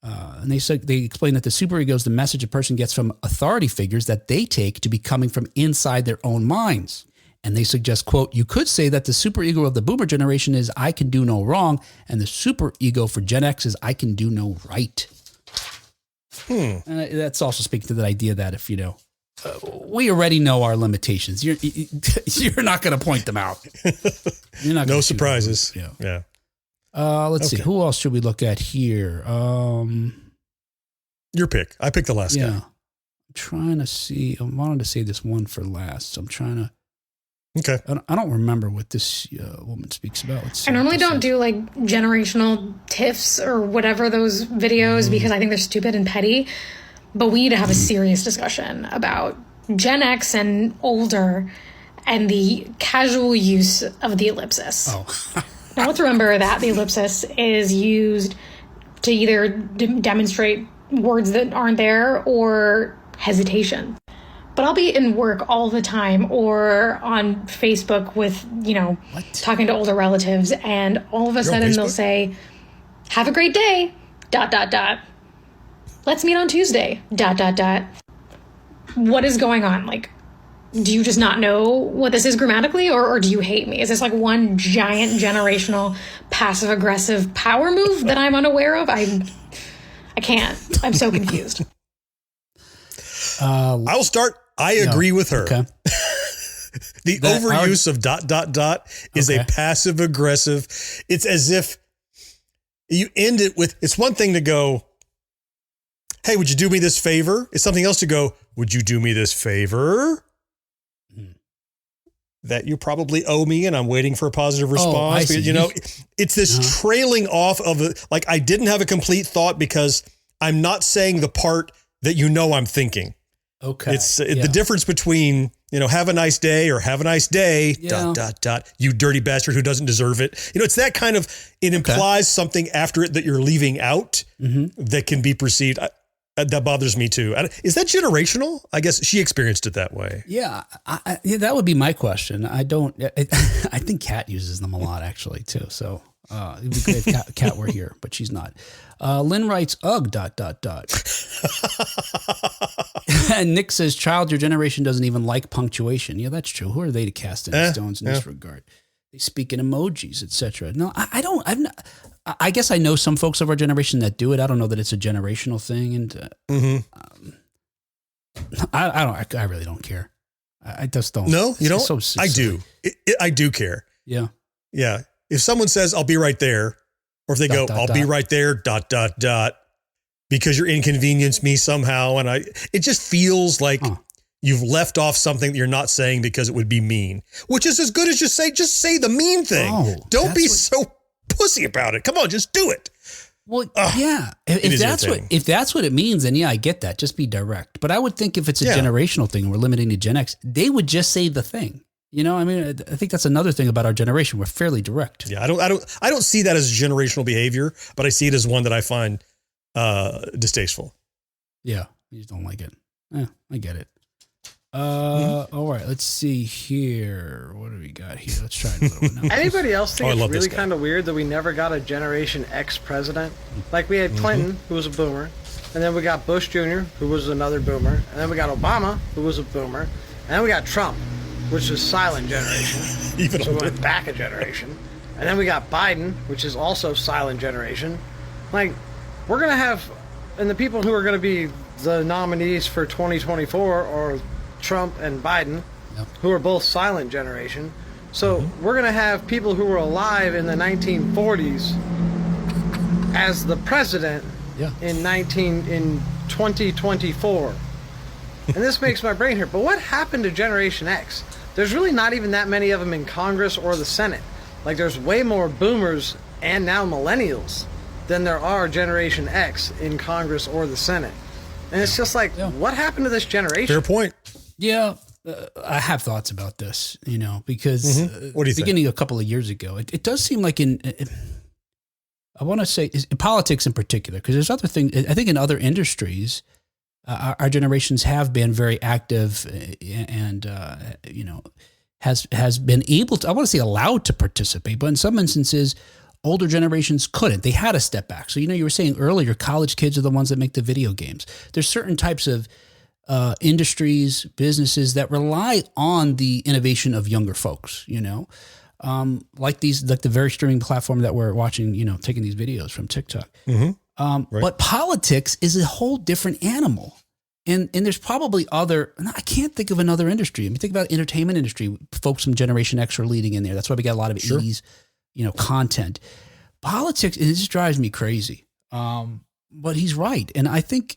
And they explain that the superego is the message a person gets from authority figures that they take to be coming from inside their own minds. And they suggest, quote, you could say that the superego of the boomer generation is I can do no wrong, and the superego for Gen X is I can do no right. And that's also speaking to the idea that if, we already know our limitations. You're not going to point them out. You're not. No surprises. Yeah. Let's see. Who else should we look at here? Your pick. I picked the last guy. I'm trying to see. I wanted to save this one for last. So I'm trying to. Okay. I don't remember what this woman speaks about. I normally don't do like generational tiffs or whatever those videos because I think they're stupid and petty. But we need to have a serious discussion about Gen X and older and the casual use of the ellipsis. Oh. Now let's remember that the ellipsis is used to either demonstrate words that aren't there or hesitation. But I'll be in work all the time or on Facebook with, talking to older relatives, and all of a sudden they'll say, have a great day, ... Let's meet on Tuesday, ... What is going on? Like, do you just not know what this is grammatically, or do you hate me? Is this like one giant generational passive aggressive power move that I'm unaware of? I can't. I'm so confused. I'll start. I agree with her. Okay. The overuse of ... is a passive aggressive. It's as if you end it with, it's one thing to go, hey, would you do me this favor? It's something else to go, would you do me this favor? That you probably owe me and I'm waiting for a positive response. Because, you know, it's this trailing off of like, I didn't have a complete thought because I'm not saying the part that you know I'm thinking. Okay. It's the difference between, you know, have a nice day or have a nice day, ... You dirty bastard who doesn't deserve it. You know, it's that kind of, it implies something after it that you're leaving out that can be perceived. That bothers me too. Is that generational? I guess she experienced it that way. Yeah, that would be my question. I think Kat uses them a lot actually too. So it'd be great if Kat were here, but she's not. Lynn writes, ugh, ... And Nick says, child, your generation doesn't even like punctuation. Yeah, that's true. Who are they to cast any stones in this regard? They speak in emojis, etc. No, I don't. I guess I know some folks of our generation that do it. I don't know that it's a generational thing, and I really don't care. I just don't. No, you don't. So I do. I do care. Yeah. Yeah. If someone says, "I'll be right there," or if they go, "I'll be right there," ... because you're inconvenienced me somehow, and it just feels like you've left off something that you're not saying because it would be mean, which is as good as just say the mean thing. Don't be so pussy about it. Come on, just do it. Well, yeah. If that's what it means, then yeah, I get that. Just be direct. But I would think if it's a generational thing and we're limiting to Gen X, they would just say the thing. You know, I mean, I think that's another thing about our generation. We're fairly direct. Yeah, I don't see that as generational behavior, but I see it as one that I find distasteful. Yeah, you just don't like it. Yeah, I get it. All right, let's see here. What do we got here? Let's try another one now. Anybody else think it's really kind of weird that we never got a Generation X president? Like we had Clinton, who was a boomer, and then we got Bush Jr., who was another boomer, and then we got Obama, who was a boomer, and then we got Trump, which is silent generation. So we went back a generation. And then we got Biden, which is also silent generation. Like, we're going to have, and the people who are going to be the nominees for 2024 are Trump and Biden, who are both silent generation. So we're going to have people who were alive in the 1940s as the president in 2024. And this makes my brain hurt. But what happened to Generation X? There's really not even that many of them in Congress or the Senate. Like, there's way more boomers and now millennials than there are Generation X in Congress or the Senate. And it's just like, what happened to this generation? Fair point. Yeah, I have thoughts about this, you know, because what do you beginning think? A couple of years ago, it does seem like I want to say in politics in particular, because there's other things, I think in other industries, our generations have been very active and you know, has been able to, I want to say allowed to participate, but in some instances, older generations couldn't. They had to step back. So, you know, you were saying earlier, college kids are the ones that make the video games. There's certain types of industries, businesses that rely on the innovation of younger folks, you know, like the very streaming platform that we're watching, you know, taking these videos from TikTok. But politics is a whole different animal. And there's probably I can't think of another industry. I mean, think about the entertainment industry. Folks from Generation X are leading in there. That's why we got a lot of 80s, you know, content. Politics, it just drives me crazy. But he's right. And I think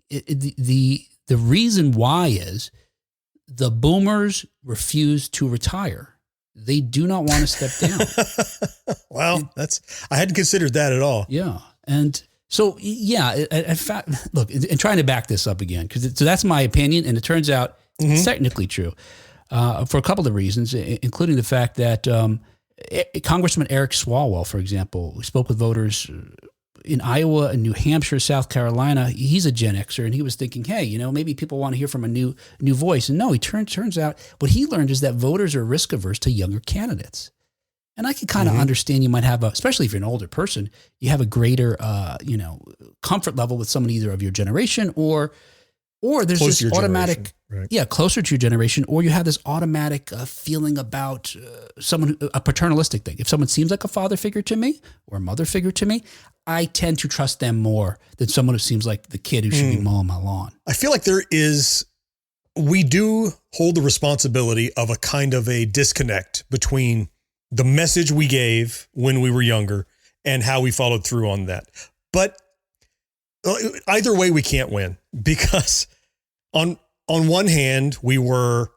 the reason why is the boomers refuse to retire. They do not want to step down. Well, I hadn't considered that at all. Yeah. And so, yeah, in fact, look, and trying to back this up again, because so that's my opinion, and it turns out it's technically true for a couple of reasons, including the fact that Congressman Eric Swalwell, for example, who spoke with voters in Iowa and New Hampshire, South Carolina. He's a Gen Xer, and he was thinking, hey, you know, maybe people want to hear from a new voice. And no, turns out what he learned is that voters are risk averse to younger candidates. And I can kind of understand you might have especially if you're an older person, you have a greater, you know, comfort level with someone either of your generation or Or there's Close to this your automatic, generation, closer to your generation, or you have this automatic feeling about someone, a paternalistic thing. If someone seems like a father figure to me or a mother figure to me, I tend to trust them more than someone who seems like the kid who should be mowing my lawn. I feel like we do hold the responsibility of a kind of a disconnect between the message we gave when we were younger and how we followed through on that. But either way, we can't win, because on one hand, we were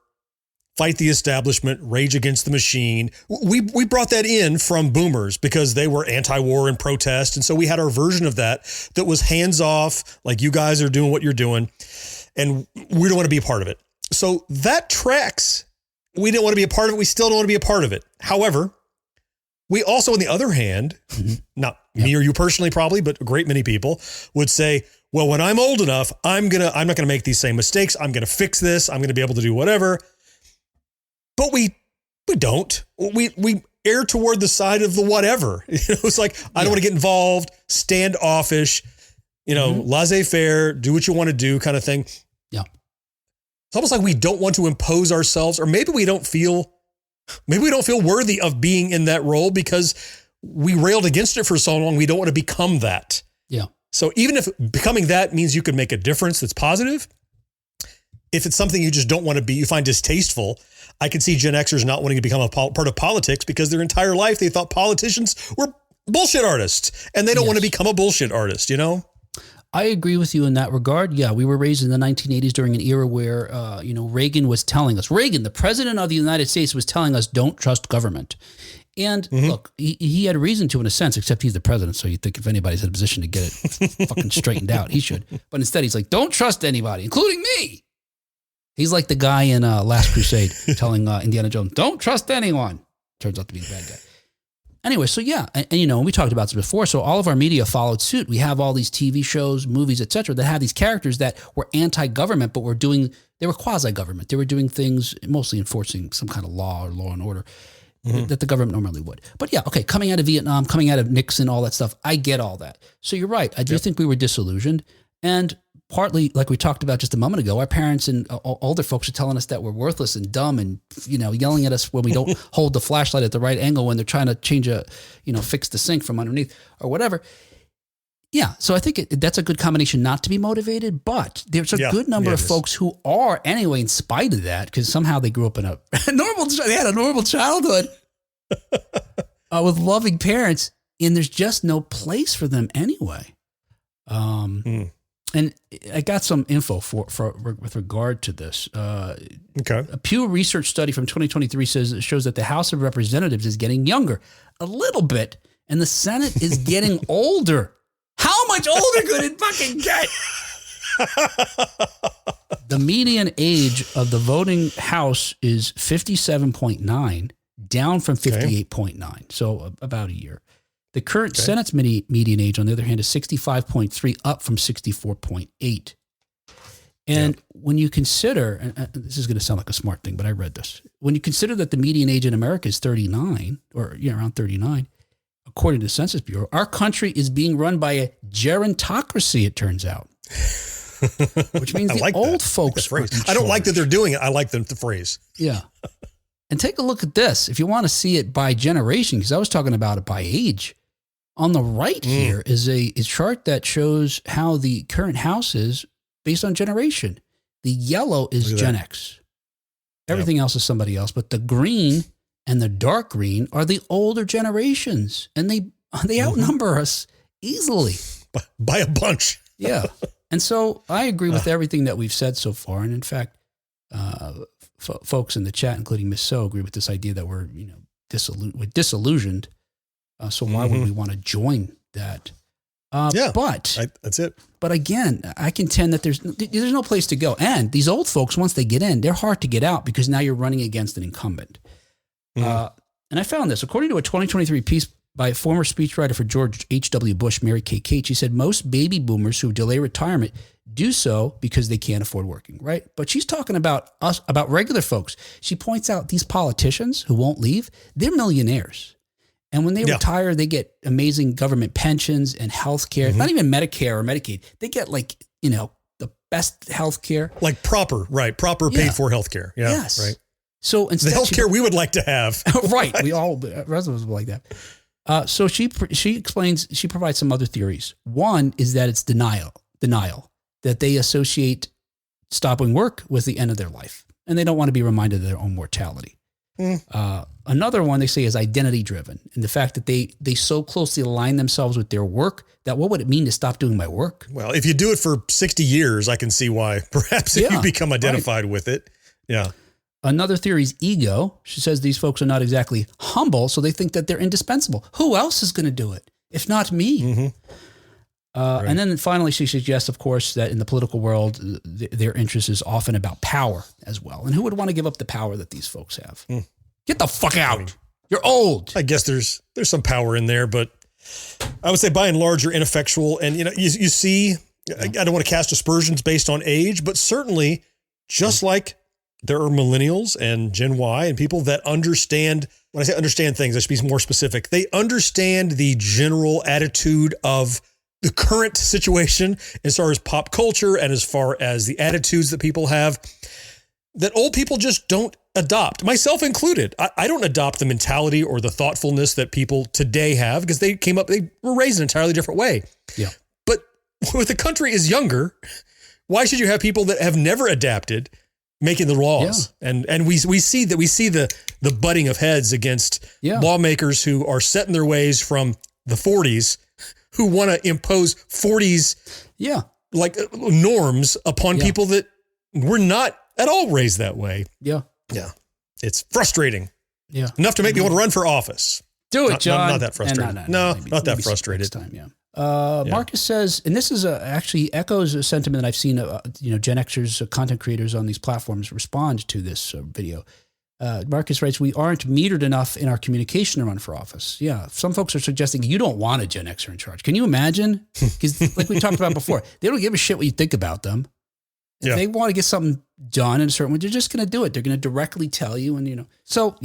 fight the establishment, rage against the machine. We brought that in from boomers because they were anti-war and protest. And so we had our version of that was hands off, like you guys are doing what you're doing, and we don't want to be a part of it. So that tracks. We didn't want to be a part of it. We still don't want to be a part of it. However, we also, on the other hand, not me or you personally probably, but a great many people would say, well, when I'm old enough, I'm not going to make these same mistakes. I'm going to fix this. I'm going to be able to do whatever. But we don't. We err toward the side of the whatever. It's like, I don't want to get involved, standoffish, laissez-faire, do what you want to do kind of thing. Yeah. It's almost like we don't want to impose ourselves, or maybe we don't feel worthy of being in that role because we railed against it for so long. We don't want to become that. Yeah. So even if becoming that means you can make a difference that's positive, if it's something you just don't want to be, you find distasteful, I can see Gen Xers not wanting to become a part of politics because their entire life they thought politicians were bullshit artists, and they don't want to become a bullshit artist, I agree with you in that regard. Yeah, we were raised in the 1980s during an era where, Reagan was telling us, the president of the United States was telling us, don't trust government. And look, he had a reason to in a sense, except he's the president. So you think if anybody's in a position to get it fucking straightened out, he should. But instead he's like, don't trust anybody, including me. He's like the guy in Last Crusade telling Indiana Jones, don't trust anyone. Turns out to be the bad guy. Anyway, so yeah, and we talked about this before. So all of our media followed suit. We have all these TV shows, movies, etc., that have these characters that were anti-government, but they were quasi-government. They were doing things, mostly enforcing some kind of law or law and order that the government normally would. But yeah, okay, coming out of Vietnam, coming out of Nixon, all that stuff, I get all that. So you're right. I do think we were disillusioned. And partly, like we talked about just a moment ago, our parents and older folks are telling us that we're worthless and dumb and, yelling at us when we don't hold the flashlight at the right angle when they're trying to fix the sink from underneath or whatever. Yeah. So I think that's a good combination not to be motivated, but there's a good number of folks who are anyway, in spite of that, because somehow they grew up in they had a normal childhood with loving parents, and there's just no place for them anyway. And I got some info with regard to this. Okay. A Pew Research study from 2023 shows that the House of Representatives is getting younger a little bit, and the Senate is getting older. How much older could it fucking get? The median age of the voting House is 57.9, down from 58.9, so about a year. The current Senate's median age, on the other hand, is 65.3, up from 64.8. And when you consider, and this is going to sound like a smart thing, but I read this. When you consider that the median age in America is 39, or around 39, according to the Census Bureau, our country is being run by a gerontocracy, it turns out. Which means the old folks are in charge. I don't like that they're doing it. I like the phrase. Yeah. And take a look at this. If you want to see it by generation, because I was talking about it by age, on the right here is a chart that shows how the current House is based on generation. The yellow is Gen X. Everything else is somebody else, but the green and the dark green are the older generations, and they outnumber us easily. By a bunch. Yeah. And so I agree with everything that we've said so far. And in fact, folks in the chat, including Miss So, agree with this idea that we're, disillusioned. So why would we want to join that? That's it. But again, I contend that there's no place to go. And these old folks, once they get in, they're hard to get out because now you're running against an incumbent. And I found this, according to a 2023 piece by a former speechwriter for George H.W. Bush, Mary Kay Cate. She said most baby boomers who delay retirement do so because they can't afford working, right? But she's talking about us, about regular folks. She points out these politicians who won't leave, they're millionaires. And when they retire, they get amazing government pensions and health care, not even Medicare or Medicaid. They get the best healthcare. Like proper paid for healthcare. Yeah. Yes. Right. So instead, the healthcare we would like to have. Right. We all, residents would like that. So she explains, she provides some other theories. One is that it's denial, that they associate stopping work with the end of their life, and they don't want to be reminded of their own mortality. Another one they say is identity driven, and the fact that they so closely align themselves with their work that what would it mean to stop doing my work? Well, if you do it for 60 years, I can see why. Perhaps if you become identified with it. Yeah. Another theory is ego. She says these folks are not exactly humble, so they think that they're indispensable. Who else is going to do it if not me? Mm-hmm. And then finally, she suggests, of course, that in the political world, their interest is often about power as well. And who would want to give up the power that these folks have? Get the fuck out. I mean, you're old. I guess there's some power in there, but I would say by and large, you're ineffectual. And, you see, I don't want to cast aspersions based on age, but certainly just like there are millennials and Gen Y and people that understand, when I say understand things, I should be more specific. They understand the general attitude of the current situation as far as pop culture and as far as the attitudes that people have that old people just don't adopt, myself included. I don't adopt the mentality or the thoughtfulness that people today have because they were raised in an entirely different way. Yeah. But when the country is younger, why should you have people that have never adapted making the laws? Yeah. And we see the butting of heads against lawmakers who are set in their ways from the 40s who want to impose 40s like norms upon people that were not at all raised that way. Yeah. Yeah. It's frustrating. Yeah. Enough to make me want to run for office. Do it, John. Not that frustrated. No, not that frustrated. Time, Marcus says, and this is actually echoes a sentiment that I've seen, Gen Xers, content creators on these platforms respond to this video. Marcus writes, we aren't metered enough in our communication to run for office. Yeah. Some folks are suggesting you don't want a Gen Xer in charge. Can you imagine? Because like we talked about before, they don't give a shit what you think about them. If they want to get something done in a certain way, they're just going to do it. They're going to directly tell you. And, so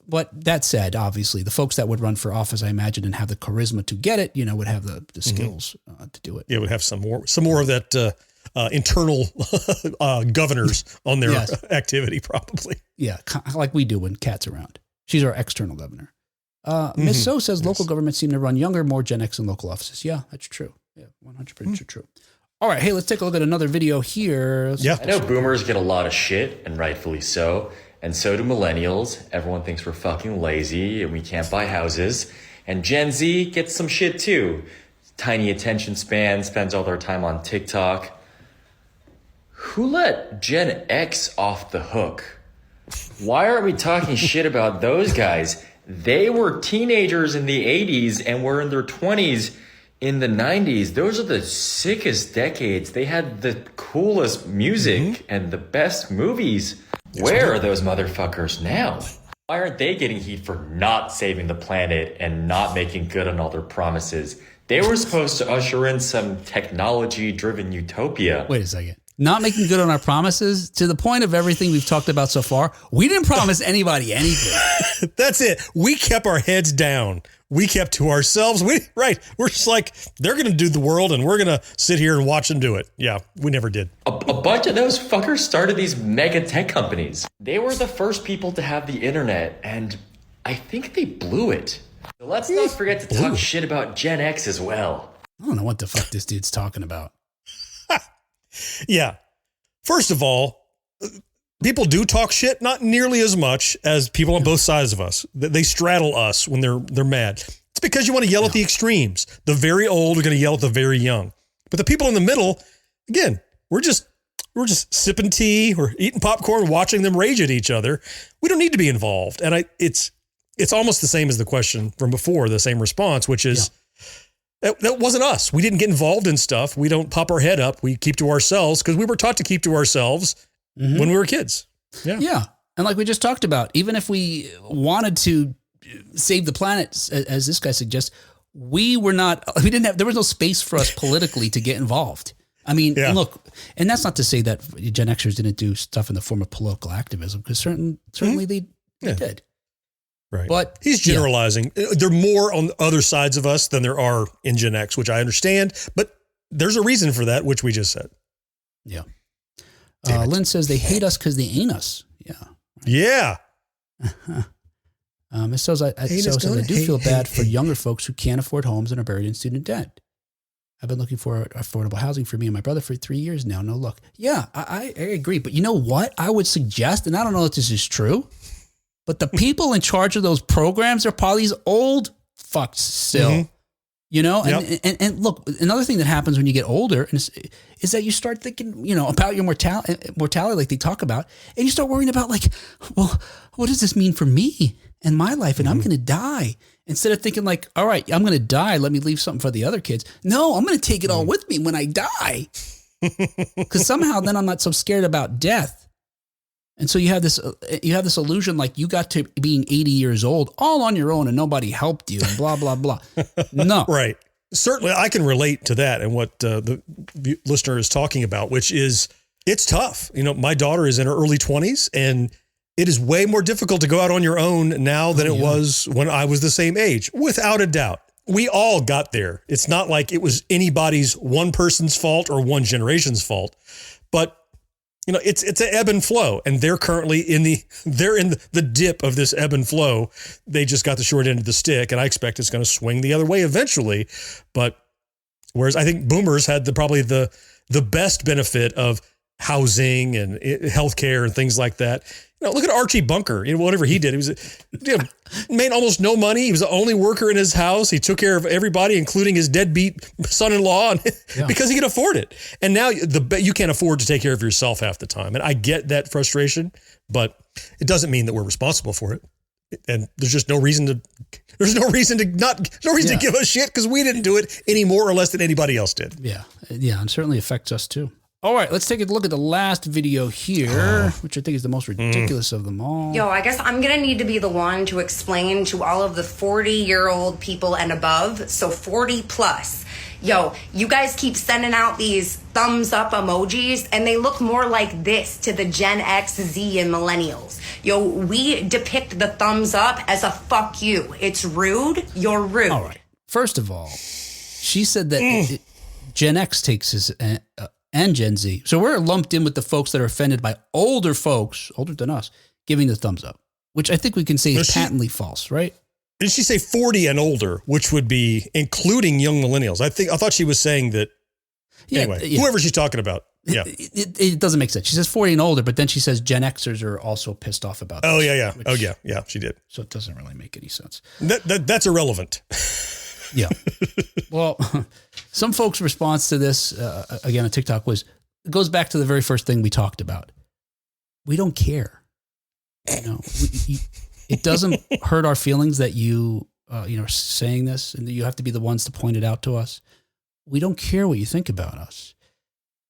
but that said, obviously the folks that would run for office, I imagine, and have the charisma to get it, would have the skills to do it. Yeah. Would have some more of that, internal governors on their activity, probably. Yeah, like we do when Kat's around. She's our external governor. Ms. So says local governments seem to run younger, more Gen X in local offices. Yeah, that's true. Yeah, 100% true. All right, hey, let's take a look at another video here. I know boomers get a lot of shit, and rightfully so. And so do millennials. Everyone thinks we're fucking lazy and we can't buy houses. And Gen Z gets some shit too. Tiny attention span, spends all their time on TikTok. Who let Gen X off the hook? Why aren't we talking shit about those guys? They were teenagers in the 80s and were in their 20s in the 90s. Those are the sickest decades. They had the coolest music and the best movies. Where are those motherfuckers now? Why aren't they getting heat for not saving the planet and not making good on all their promises? They were supposed to usher in some technology-driven utopia. Wait a second. Not making good on our promises to the point of everything we've talked about so far. We didn't promise anybody anything. That's it. We kept our heads down. We kept to ourselves. We're just like, they're going to do the world and we're going to sit here and watch them do it. Yeah, we never did. A bunch of those fuckers started these mega tech companies. They were the first people to have the internet, and I think they blew it. So let's not forget to talk shit about Gen X as well. I don't know what the fuck this dude's talking about. Yeah. First of all, people do talk shit, not nearly as much as people on both sides of us. They straddle us when they're mad. It's because you want to yell at the extremes. The very old are going to yell at the very young. But the people in the middle, again, we're just sipping tea, we're eating popcorn, watching them rage at each other. We don't need to be involved. And it's almost the same as the question from before, the same response, which is, that wasn't us. We didn't get involved in stuff. We don't pop our head up. We keep to ourselves because we were taught to keep to ourselves when we were kids. Yeah. Yeah. And like we just talked about, even if we wanted to save the planet, as this guy suggests, there was no space for us politically to get involved. I mean, look, and that's not to say that Gen Xers didn't do stuff in the form of political activism, because certainly they did. Right. But he's generalizing. There are more on other sides of us than there are in Gen X, which I understand, but there's a reason for that, which we just said. Yeah. Lynn says they hate us because they ain't us. Yeah. Yeah. It says I do feel bad for younger folks who can't afford homes and are buried in student debt. I've been looking for affordable housing for me and my brother for 3 years now. No luck. Yeah, I agree. But you know what? I would suggest, and I don't know if this is true, but the people in charge of those programs are probably these old fucks still. Mm-hmm. You know, and look, another thing that happens when you get older is that you start thinking, about your mortality like they talk about, and you start worrying about like, well, what does this mean for me and my life? And I'm going to die. Instead of thinking like, all right, I'm going to die. Let me leave something for the other kids. No, I'm going to take it all with me when I die. Because somehow then I'm not so scared about death. And so you have this illusion like you got to being 80 years old all on your own and nobody helped you and blah, blah, blah. No. Right. Certainly I can relate to that and what the listener is talking about, which is it's tough. My daughter is in her early 20s and it is way more difficult to go out on your own now than it was when I was the same age, without a doubt. We all got there. It's not like it was anybody's one person's fault or one generation's fault, but it's an ebb and flow, and they're currently in the dip of this ebb and flow. They just got the short end of the stick, and I expect it's going to swing the other way eventually. But whereas I think boomers had probably the best benefit of housing and healthcare and things like that. Look at Archie Bunker. Whatever he did, he was made almost no money. He was the only worker in his house. He took care of everybody, including his deadbeat son-in-law, because he could afford it. And now you can't afford to take care of yourself half the time. And I get that frustration, but it doesn't mean that we're responsible for it. And there's just no reason to give a shit because we didn't do it any more or less than anybody else did. Yeah, and certainly affects us too. All right, let's take a look at the last video here, which I think is the most ridiculous of them all. Yo, I guess I'm going to need to be the one to explain to all of the 40-year-old people and above, so 40 plus. Yo, you guys keep sending out these thumbs up emojis, and they look more like this to the Gen X, Z, and Millennials. Yo, we depict the thumbs up as a fuck you. It's rude. You're rude. All right. First of all, she said that Gen X takes his... and Gen Z. So we're lumped in with the folks that are offended by older folks, older than us, giving the thumbs up, which I think we can say is patently false, right? Did she say 40 and older, which would be including young millennials? I thought she was saying that. Anyway, whoever she's talking about. Yeah. It doesn't make sense. She says 40 and older, but then she says Gen Xers are also pissed off about this. Oh, yeah. Yeah, she did. So it doesn't really make any sense. That's irrelevant. Yeah. Well, some folks' response to this, again, on TikTok it goes back to the very first thing we talked about. We don't care. It doesn't hurt our feelings that you are saying this and that you have to be the ones to point it out to us. We don't care what you think about us.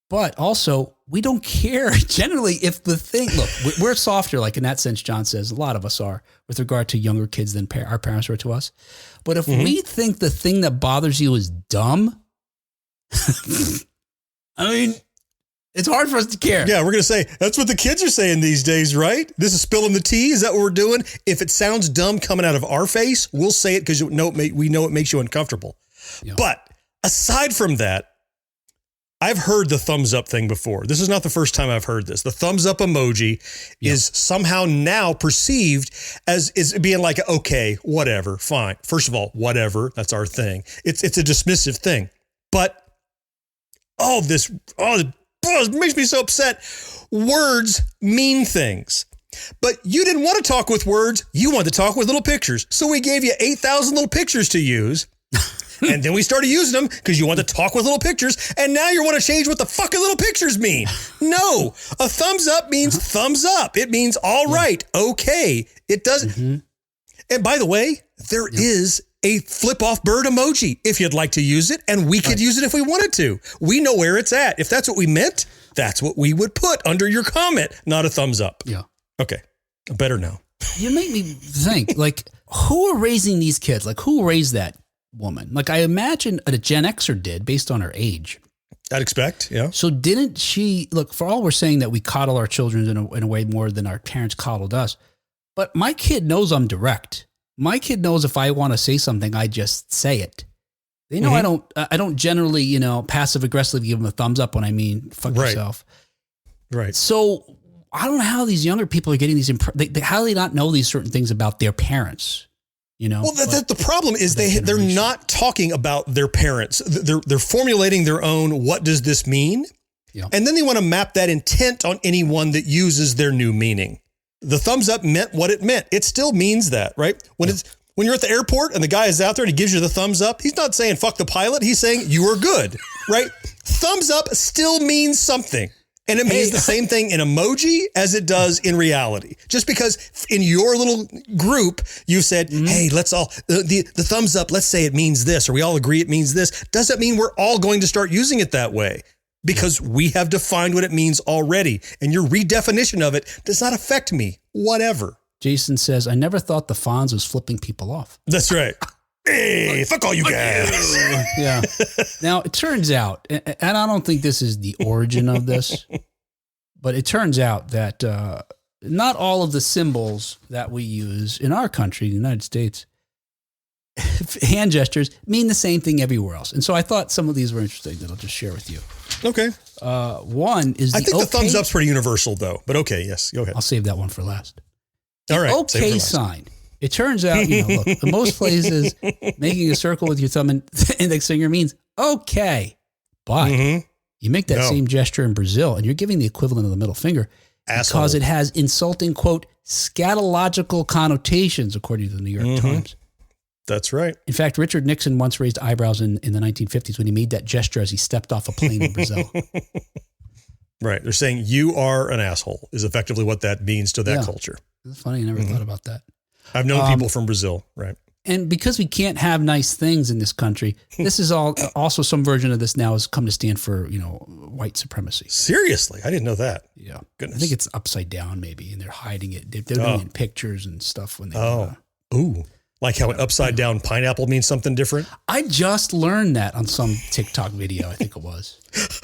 But also, we don't care generally if the thing, look, we're softer, like in that sense, John says, a lot of us are with regard to younger kids than our parents were to us. But if we think the thing that bothers you is dumb, I mean, it's hard for us to care. Yeah, we're going to say, that's what the kids are saying these days, right? This is spilling the tea. Is that what we're doing? If it sounds dumb coming out of our face, we'll say it because we know it makes you uncomfortable. Yeah. But aside from that, I've heard the thumbs up thing before. This is not the first time I've heard this. The thumbs up emoji is somehow now perceived as being like, okay, whatever, fine. First of all, whatever, that's our thing. It's a dismissive thing. But it makes me so upset. Words mean things. But you didn't want to talk with words. You wanted to talk with little pictures. So we gave you 8,000 little pictures to use. And then we started using them because you want to talk with little pictures. And now you want to change what the fucking little pictures mean. No, a thumbs up means thumbs up. It means all right. Okay. It doesn't. Mm-hmm. And by the way, there is a flip off bird emoji if you'd like to use it. And we could use it if we wanted to. We know where it's at. If that's what we meant, that's what we would put under your comment, not a thumbs up. Yeah. Okay. Better now. You make me think, like, who are raising these kids? Like, who raised that woman? Like, I imagine a Gen Xer did based on her age. I'd expect, yeah. So didn't she, look, for all we're saying that we coddle our children in a way more than our parents coddled us, but my kid knows I'm direct. My kid knows if I want to say something, I just say it. They know I don't generally, passive aggressively give them a thumbs up when I mean fuck yourself. Right. So I don't know how these younger people are getting these. How do they not know these certain things about their parents? Well, the problem is they're not talking about their parents. They're formulating their own. What does this mean? Yeah. And then they want to map that intent on anyone that uses their new meaning. The thumbs up meant what it meant. It still means that, right? When you're at the airport and the guy is out there and he gives you the thumbs up, he's not saying fuck the pilot. He's saying you are good, right? Thumbs up still means something. And it means the same thing in emoji as it does in reality. Just because in your little group, you said, hey, let's all, the thumbs up, let's say it means this, or we all agree it means this, doesn't mean we're all going to start using it that way. Because we have defined what it means already. And your redefinition of it does not affect me, whatever. Jason says, I never thought the Fonz was flipping people off. That's right. Hey, fuck all you guys. Yeah. Now, it turns out, and I don't think this is the origin of this, but it turns out that not all of the symbols that we use in our country, the United States, hand gestures mean the same thing everywhere else. And so I thought some of these were interesting that I'll just share with you. Okay. One is I think the thumbs up's pretty universal, though. But okay, yes, go ahead. I'll save that one for last. All right. Okay sign. It turns out, look, in most places, making a circle with your thumb and index finger means okay. But you make that same gesture in Brazil and you're giving the equivalent of the middle finger because it has insulting, quote, scatological connotations, according to the New York Times. That's right. In fact, Richard Nixon once raised eyebrows in the 1950s when he made that gesture as he stepped off a plane in Brazil. Right. They're saying you are an asshole is effectively what that means to that culture. It's funny. I never thought about that. I've known people from Brazil. Right. And because we can't have nice things in this country, this is also some version of this now has come to stand for, white supremacy. Seriously? I didn't know that. Yeah. Goodness. I think it's upside down maybe, and they're hiding it. They're doing it in pictures and stuff when they Ooh. Like how an upside down pineapple means something different? I just learned that on some TikTok video, I think it was.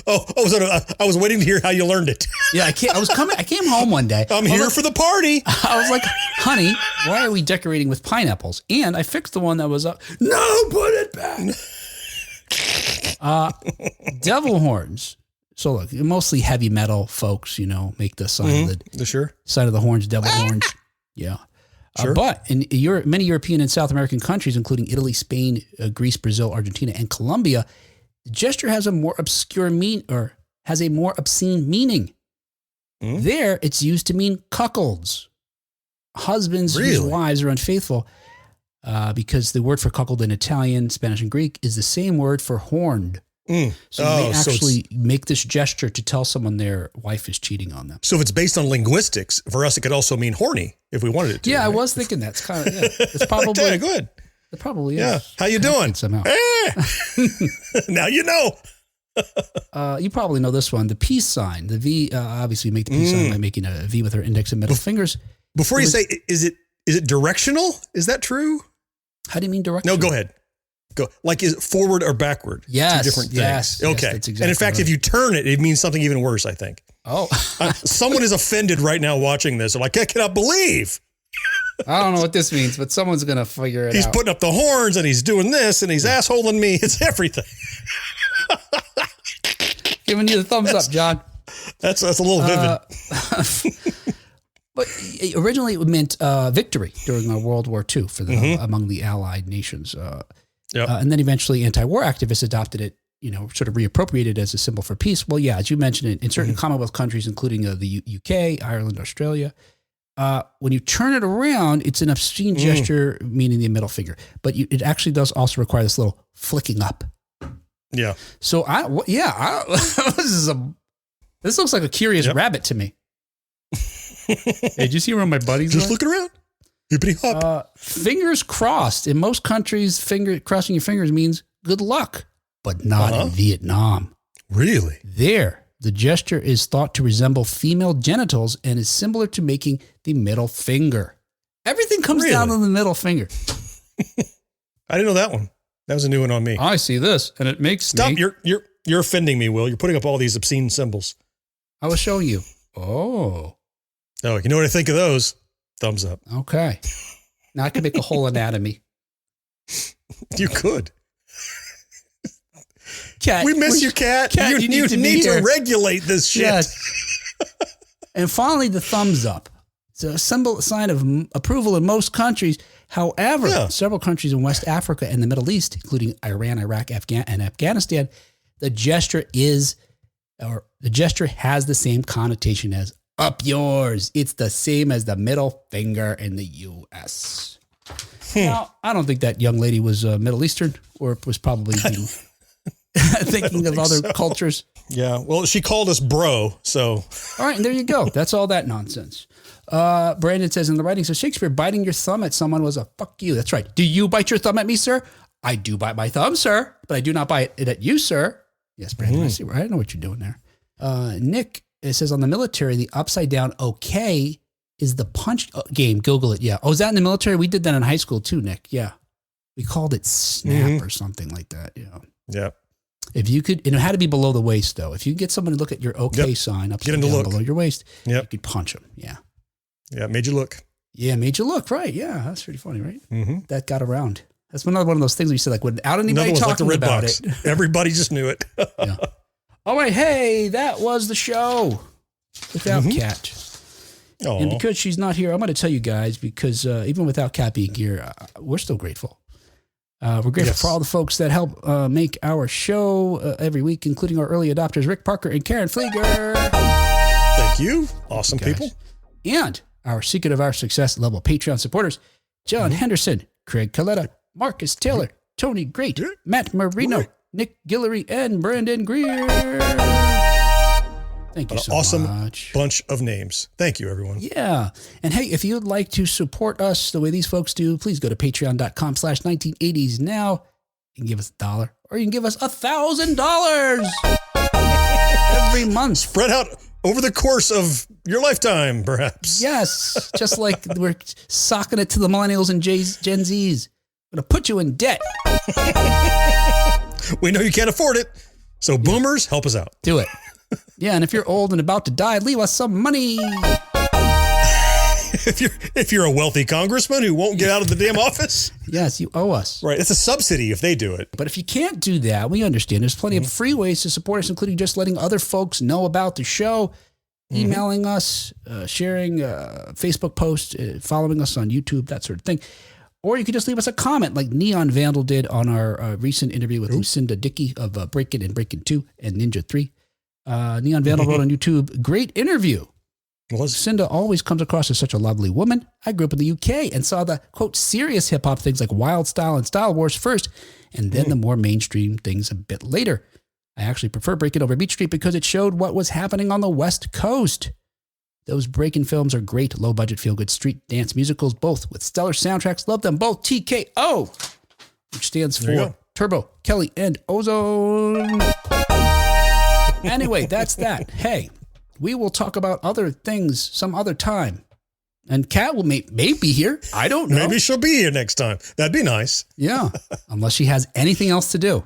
I was waiting to hear how you learned it. Yeah, I came home one day. I'm here for the party. I was like, honey, why are we decorating with pineapples? And I fixed the one that was up. No, put it back. Devil horns. So look, mostly heavy metal folks, make the sign of the side of the horns, devil horns. Yeah. Sure. But in many European and South American countries, including Italy, Spain, Greece, Brazil, Argentina, and Colombia, the gesture has a more obscene meaning. There, it's used to mean cuckolds, husbands whose wives are unfaithful, because the word for cuckold in Italian, Spanish, and Greek is the same word for horned. So they actually make this gesture to tell someone their wife is cheating on them. So if it's based on linguistics, for us, it could also mean horny if we wanted it to. Yeah, right? I was thinking that's kind of, it's probably okay, good. It probably is. Yeah. How you doing? Somehow. Now you know. You probably know this one. The peace sign. The V, obviously make the peace sign by making a V with her index and middle fingers. Before you say, is it directional? Is that true? How do you mean directional? No, go ahead. Go. Like, is it forward or backward? Yes. Two different things. Yes, okay. that's exactly and in fact, right. if you turn it, it means something even worse, I think. Oh. Someone is offended right now watching this. They're like, I cannot believe. I don't know what this means, but someone's going to figure it out. He's putting up the horns and he's doing this and he's assholing me. It's everything. Giving you the thumbs up, John. That's a little vivid. But originally it meant victory during World War II for among the Allied nations. And then eventually anti-war activists adopted it, sort of reappropriated as a symbol for peace. Well, yeah, as you mentioned, in certain Commonwealth countries, including the UK, Ireland, Australia, when you turn it around, it's an obscene gesture, meaning the middle finger. But it actually does also require this little flicking up. Yeah. So this looks like a curious rabbit to me. Hey, did you see where my buddies just looking around? Hippity hop. Fingers crossed. In most countries, crossing your fingers means good luck, but not in Vietnam. Really? There, the gesture is thought to resemble female genitals and is similar to making the middle finger. Everything comes down to the middle finger. I didn't know that one. That was a new one on me. I see this, and it makes Stop! You're offending me, Will. You're putting up all these obscene symbols. I was showing you. Oh, you know what I think of those? Thumbs up. Okay. Now I can make a whole anatomy. You could. Cat, we miss you, Cat. Cat, you need to regulate this shit. Yes. And finally, the thumbs up. It's a sign of approval in most countries. However, several countries in West Africa and the Middle East, including Iran, Iraq, and Afghanistan, the gesture has the same connotation as up yours. It's the same as the middle finger in the U.S. Now, I don't think that young lady was Middle Eastern, or was probably thinking of other cultures. Yeah, well, she called us bro, so. All right, and there you go. That's all that nonsense. Brandon says, in the writings of Shakespeare, biting your thumb at someone was a fuck you. That's right. Do you bite your thumb at me, sir? I do bite my thumb, sir, but I do not bite it at you, sir. Yes, Brandon, I know what you're doing there. Nick, it says, on the military, the upside down okay is the punch game. Google it. Yeah. Oh, is that in the military? We did that in high school too, Nick. Yeah. We called it snap or something like that. Yeah. Yeah. If you could, and it had to be below the waist though. If you get someone to look at your okay sign upside down below your waist, you could punch them. Yeah. Yeah. Made you look. Yeah. Made you look. Right. Yeah. That's pretty funny, right? Mm-hmm. That got around. That's another one of those things we said, like, without anybody talking like about it. Everybody just knew it. Yeah. All right. Hey, that was the show without Kat. Aww. And because she's not here, I'm going to tell you guys, because even without Kat being here, we're still grateful. We're grateful for all the folks that help make our show every week, including our early adopters, Rick Parker and Karen Flieger. Thank you. Awesome people. And our secret of our success level Patreon supporters, John Henderson, Craig Coletta, Marcus Taylor, Tony Great, Matt Marino, Nick Guillory, and Brandon Greer. Thank you so awesome much. Bunch of names. Thank you, everyone. Yeah. And hey, if you'd like to support us the way these folks do, please go to patreon.com/1980s now. You can give us $1 or you can give us $1,000 every month. Spread out over the course of your lifetime, perhaps. Yes. Just like we're socking it to the millennials and Gen Zs. I'm going to put you in debt. We know you can't afford it. So boomers, help us out. Do it. Yeah, and if you're old and about to die, leave us some money. If you're a wealthy congressman who won't get out of the damn office. Yes, you owe us. Right. It's a subsidy if they do it. But if you can't do that, we understand. There's plenty of free ways to support us, including just letting other folks know about the show, emailing us, sharing Facebook posts, following us on YouTube, that sort of thing. Or you could just leave us a comment like Neon Vandal did on our recent interview with Lucinda Dickey of Breakin' and Breakin' 2 and Ninja 3. Neon Vandal wrote on YouTube, great interview. Lucinda always comes across as such a lovely woman. I grew up in the UK and saw the, quote, serious hip-hop things like Wild Style and Style Wars first, and then the more mainstream things a bit later. I actually prefer Breakin' over Beat Street because it showed what was happening on the West Coast. Those Breakin' films are great, low-budget, feel-good street dance musicals, both with stellar soundtracks. Love them both. TKO, which stands for Turbo, Kelly, and Ozone. Anyway, that's that. Hey, we will talk about other things some other time. And Kat will may be here. I don't know. Maybe she'll be here next time. That'd be nice. Yeah, unless she has anything else to do.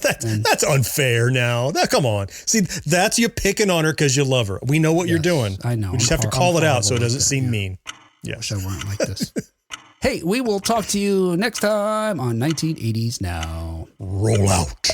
That's unfair now. Come on. See, that's you picking on her because you love her. We know what you're doing. I know. We just have to call it out so it doesn't seem mean. Yeah. Wish I weren't like this. Hey, we will talk to you next time on 1980s Now. Roll out.